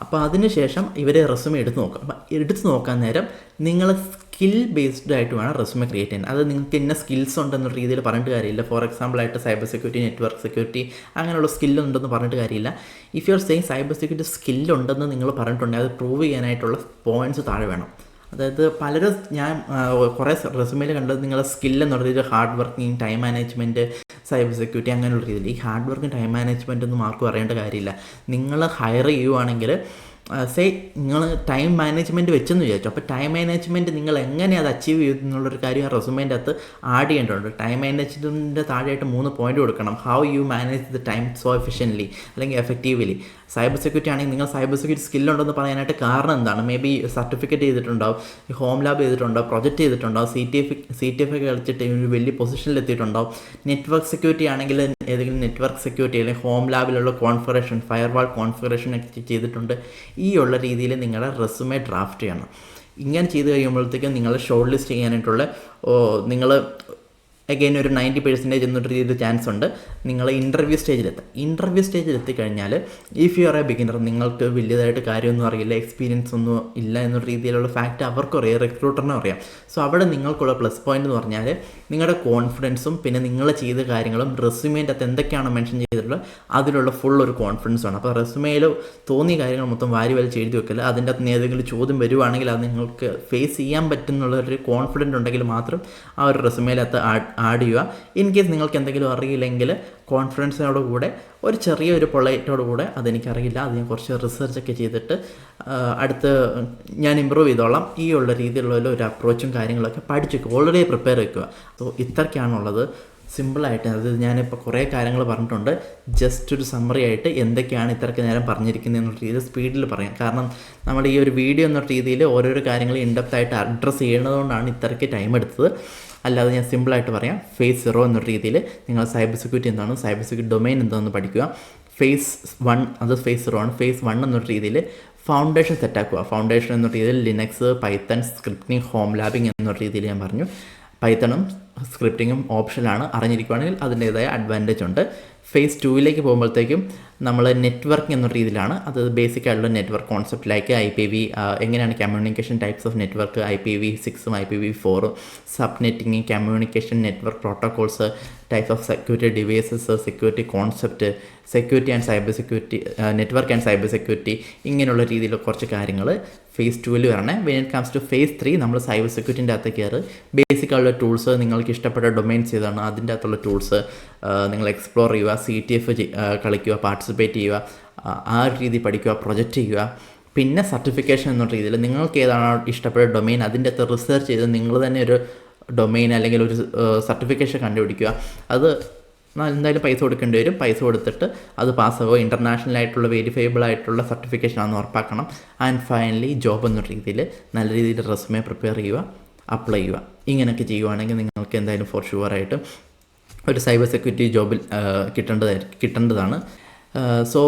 അപ്പോൾ അതിനുശേഷം ഇവരെ റെസ്യൂമെ എടുത്ത് നോക്കുക. അപ്പം എടുത്ത് നോക്കാൻ നേരം നിങ്ങൾ സ്കിൽ ബേസ്ഡ് ആയിട്ട് വേണം റെസ്യൂമെ ക്രിയേറ്റ് ചെയ്യാൻ. അത് നിങ്ങൾക്ക് ഇന്ന സ്കിൽസ് ഉണ്ടെന്ന രീതിയിൽ പറഞ്ഞിട്ട് കാര്യമില്ല. ഫോർ എക്സാമ്പിൾ ആയിട്ട് സൈബർ സെക്യൂരിറ്റി, നെറ്റ്വർക്ക് സെക്യൂരിറ്റി അങ്ങനെയുള്ള സ്കില്ലുണ്ടെന്ന് പറഞ്ഞിട്ട് കാര്യമില്ല. If you are saying cyber security സ്കില്ലുണ്ടെന്ന് നിങ്ങൾ പറഞ്ഞിട്ടുണ്ടെങ്കിൽ അത് പ്രൂവ് ചെയ്യാനായിട്ടുള്ള പോയിൻറ്റ്സ് താഴെ വേണം. അതായത് പലരും ഞാൻ കുറേ റെസ്യൂമേൽ കണ്ടത് നിങ്ങളുടെ സ്കില്ലെന്ന് പറഞ്ഞാൽ hard working, time management, cyber security അങ്ങനെയുള്ള രീതിയിൽ. ഈ ഹാർഡ് വർക്കും ടൈം മാനേജ്മെൻറ്റ് ഒന്നും ആർക്കും അറിയേണ്ട കാര്യമില്ല. നിങ്ങൾ ഹയർ ചെയ്യുവാണെങ്കിൽ നിങ്ങൾ ടൈം മാനേജ്മെൻറ്റ് വെച്ചെന്ന് വിചാരിച്ചു. അപ്പോൾ ടൈം മാനേജ്മെൻറ്റ് നിങ്ങൾ എങ്ങനെ അത് അച്ചീവ് ചെയ്തു എന്നുള്ളൊരു കാര്യം ആ റെസ്യൂമേൻ്റെ അകത്ത് ആഡ് ചെയ്യേണ്ടതുണ്ട്. ടൈം മാനേജ്മെൻറ്റിൻ്റെ താഴെയായിട്ട് 3 പോയിന്റ് കൊടുക്കണം. How you manage the time so efficiently അല്ലെങ്കിൽ എഫക്റ്റീവ്ലി. സൈബർ സെക്യൂരിറ്റി ആണെങ്കിൽ നിങ്ങൾ സൈബർ സെക്യൂരിറ്റി സ്കില്ലുണ്ടെന്ന് പറയാനായിട്ട് കാരണം എന്താണ്? മേ ബി സർട്ടിഫിക്കറ്റ് ചെയ്തിട്ടുണ്ടാവും, ഹോം ലാബ് ചെയ്തിട്ടുണ്ടാവും, പ്രൊജക്റ്റ് ചെയ്തിട്ടുണ്ടാവും, CTF ഒക്കെ കളിച്ചിട്ട് ഒരു വലിയ പൊസിഷനിൽ എത്തിയിട്ടുണ്ടാവും. നെറ്റ്വർക്ക് സെക്യൂരിറ്റി ആണെങ്കിൽ ഏതെങ്കിലും നെറ്റ്വർക്ക് സെക്യൂരിറ്റി അല്ലെങ്കിൽ ഹോം ലാബിലുള്ള കോൺഫിഗറേഷൻ, ഫയർവാൾ കോൺഫിഗറേഷൻ ഒക്കെ ചെയ്തിട്ടുണ്ട്. ഈ ഉള്ള രീതിയിൽ നിങ്ങളുടെ റെസ്യൂമെ ഡ്രാഫ്റ്റ് ചെയ്യണം. ഇങ്ങനെ ചെയ്ത് കഴിയുമ്പോഴത്തേക്കും നിങ്ങൾ ഷോർട്ട് ലിസ്റ്റ് ചെയ്യാനായിട്ടുള്ള നിങ്ങൾ അഗെയിൻ ഒരു 90% എന്നൊരു രീതിയിൽ ചാൻസ് ഉണ്ട്. നിങ്ങൾ ഇൻ്റർവ്യൂ സ്റ്റേജിലെത്തിക്കഴിഞ്ഞാൽ if you are a beginner, നിങ്ങൾക്ക് വലിയതായിട്ട് കാര്യമൊന്നും അറിയില്ല, എക്സ്പീരിയൻസ് ഒന്നും ഇല്ല എന്നൊരു രീതിയിലുള്ള ഫാക്റ്റ് അവർക്കും അറിയാം, റിക്രൂട്ടറിനും അറിയാം. സോ അവിടെ നിങ്ങൾക്കുള്ള പ്ലസ് പോയിന്റ് എന്ന് പറഞ്ഞാൽ നിങ്ങളുടെ കോൺഫിഡൻസും പിന്നെ നിങ്ങൾ ചെയ്ത കാര്യങ്ങളും റെസ്യൂമേൻ്റെ അകത്ത് എന്തൊക്കെയാണ് മെൻഷൻ ചെയ്തിട്ടുള്ളത് ചെയ്തിട്ടുള്ള അതിലുള്ള ഫുൾ ഒരു കോൺഫിഡൻസ് ആണ്. അപ്പോൾ റെസ്യൂമേയിൽ തോന്നിയ കാര്യങ്ങൾ മൊത്തം വാരി വലിച്ച് എഴുതി വെക്കില്ല. അതിൻ്റെ അകത്ത് ഏതെങ്കിലും ചോദ്യം വരുവാണെങ്കിൽ അത് നിങ്ങൾക്ക് ഫേസ് ചെയ്യാൻ പറ്റുന്നുള്ളൊരു കോൺഫിഡൻറ്റ് ഉണ്ടെങ്കിൽ മാത്രം ആ ഒരു റെസ്യൂമേലകത്ത് ആഡ് ചെയ്യുക. ഇൻ കേസ് നിങ്ങൾക്ക് എന്തെങ്കിലും അറിയില്ലെങ്കിൽ കോൺഫിഡൻസിനോട് കൂടെ ഒരു ചെറിയൊരു പൊളൈറ്റോട് കൂടെ അതെനിക്കറിയില്ല, അത് ഞാൻ കുറച്ച് റിസർച്ചൊക്കെ ചെയ്തിട്ട് അടുത്ത് ഞാൻ ഇമ്പ്രൂവ് ചെയ്തോളാം, ഈ ഉള്ള രീതിയിലുള്ള ഒരു അപ്രോച്ചും കാര്യങ്ങളൊക്കെ പഠിച്ചു വെക്കുക, ഓൾറെഡി പ്രിപ്പയർ വെക്കുക. സോ ഇത്രയ്ക്കാണുള്ളത് സിമ്പിളായിട്ട്. അത് ഞാനിപ്പോൾ കുറേ കാര്യങ്ങൾ പറഞ്ഞിട്ടുണ്ട്. ജസ്റ്റ് ഒരു സമ്മറി ആയിട്ട് എന്തൊക്കെയാണ് ഇത്രയ്ക്ക് നേരം പറഞ്ഞിരിക്കുന്നത് എന്നുള്ള രീതിയിൽ സ്പീഡിൽ പറയാം. കാരണം നമ്മൾ ഈ ഒരു വീഡിയോ എന്ന രീതിയിൽ ഓരോരോ കാര്യങ്ങൾ ഇൻഡെപ്തായിട്ട് അഡ്രസ്സ് ചെയ്യുന്നതുകൊണ്ടാണ് ഇത്രയ്ക്ക് ടൈം എടുത്തത്. അല്ലാതെ ഞാൻ സിമ്പിളായിട്ട് പറയാം. ഫേസ് 0 എന്നൊരു രീതിയിൽ നിങ്ങൾ സൈബർ സെക്യൂരിറ്റി എന്താണ്, സൈബർ സെക്യൂരിറ്റി ഡൊമൈൻ എന്താണെന്ന് പഠിക്കുക. ഫേസ് 1 അത് ഫേസ് 0 ആണ്. ഫേസ് 1 എന്നൊരു രീതിയിൽ ഫൗണ്ടേഷൻ സെറ്റാക്കുക. ഫൗണ്ടേഷൻ എന്നൊരു രീതിയിൽ ലിനക്സ്, പൈത്തൺ, സ്ക്രിപ്റ്റിംഗ്, ഹോം ലാബിംഗ് എന്നൊരു രീതിയിൽ ഞാൻ പറഞ്ഞു. പൈത്തണും സ്ക്രിപ്റ്റിങ്ങും ഓപ്ഷനാണ്, അറിഞ്ഞിരിക്കുകയാണെങ്കിൽ അതിൻ്റേതായ അഡ്വാൻറ്റേജ് ഉണ്ട്. ഫേസ് 2 പോകുമ്പോഴത്തേക്കും നമ്മൾ നെറ്റ്വർക്കിംഗ് എന്ന രീതിയിലാണ്. അത് ബേസിക് ആയിട്ടുള്ള നെറ്റ്വർക്ക് കോൺസെപ്റ്റ് ലൈക്ക് IPv, എങ്ങനെയാണ് കമ്മ്യൂണിക്കേഷൻ ടൈപ്സ് ഓഫ് നെറ്റ്വർക്ക്, IPv6ഉം IPv4, subnetting, communication network protocols, types of security devices, security concept, security and cyber security, network and cyber security, ഇങ്ങനെയുള്ള രീതിയിൽ കുറച്ച് കാര്യങ്ങൾ ഫേസ് 2 വരണേ. When it comes to phase 3 നമ്മൾ സൈബർ സെക്യൂരിറ്റിൻ്റെ അകത്ത് കയറി ബേസിക് ആയിട്ടുള്ള ടൂൾസ്, നിങ്ങൾക്ക് ഇഷ്ടപ്പെട്ട ഡൊമൈൻസ് ഏതാണ് അതിൻ്റെ അകത്തുള്ള ടൂൾസ് നിങ്ങൾ എക്സ്പ്ലോർ ചെയ്യുക, CTF കളിക്കുക, പാർട്ടിസിപ്പേറ്റ് ചെയ്യുക, ആ ഒരു രീതി പഠിക്കുക, പ്രൊജക്റ്റ് ചെയ്യുക. പിന്നെ സർട്ടിഫിക്കേഷൻ എന്ന രീതിയിൽ നിങ്ങൾക്ക് ഏതാണോ ഇഷ്ടപ്പെട്ട ഡൊമൈൻ അതിൻ്റെ അകത്ത് റിസർച്ച് ചെയ്ത് നിങ്ങൾ തന്നെ ഒരു ഡൊമൈൻ അല്ലെങ്കിൽ ഒരു സർട്ടിഫിക്കേഷൻ കണ്ടുപിടിക്കുക. അത് എന്തായാലും പൈസ കൊടുക്കേണ്ടി വരും. പൈസ കൊടുത്തിട്ട് അത് പാസ്സാവുക. ഇൻ്റർനാഷണൽ ആയിട്ടുള്ള വെരിഫയബിൾ ആയിട്ടുള്ള സർട്ടിഫിക്കേഷൻ ആണെന്ന് ഉറപ്പാക്കണം. ആൻഡ് ഫൈനലി ജോബ് എന്ന രീതിയിൽ നല്ല രീതിയിൽ റെസ്യൂമേ പ്രിപ്പയർ ചെയ്യുക, അപ്ലൈ ചെയ്യുക. ഇങ്ങനെയൊക്കെ ചെയ്യുവാണെങ്കിൽ നിങ്ങൾക്ക് എന്തായാലും ഫോർ ഷുവറായിട്ടും ഒരു സൈബർ സെക്യൂരിറ്റി ജോബിൽ കിട്ടേണ്ടതാണ്. So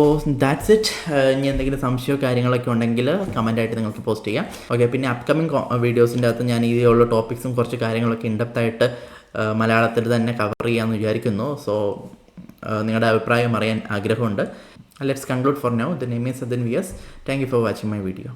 that's it. ഇനി എന്തെങ്കിലും സംശയമോ കാര്യങ്ങളൊക്കെ ഉണ്ടെങ്കിൽ കമൻറ്റായിട്ട് നിങ്ങൾക്ക് പോസ്റ്റ് ചെയ്യാം. ഓക്കെ, പിന്നെ അപ്കമിങ് വീഡിയോസിൻ്റെ അകത്ത് ഞാൻ ഇതിലുള്ള ടോപ്പിക്സും കുറച്ച് കാര്യങ്ങളൊക്കെ ഇൻഡെപ്തായിട്ട് മലയാളത്തിൽ തന്നെ കവർ ചെയ്യാമെന്ന് വിചാരിക്കുന്നു. സോ നിങ്ങളുടെ അഭിപ്രായം അറിയാൻ ആഗ്രഹമുണ്ട്. Let's conclude for now. The name is Sadhan VS. Thank you for watching my video.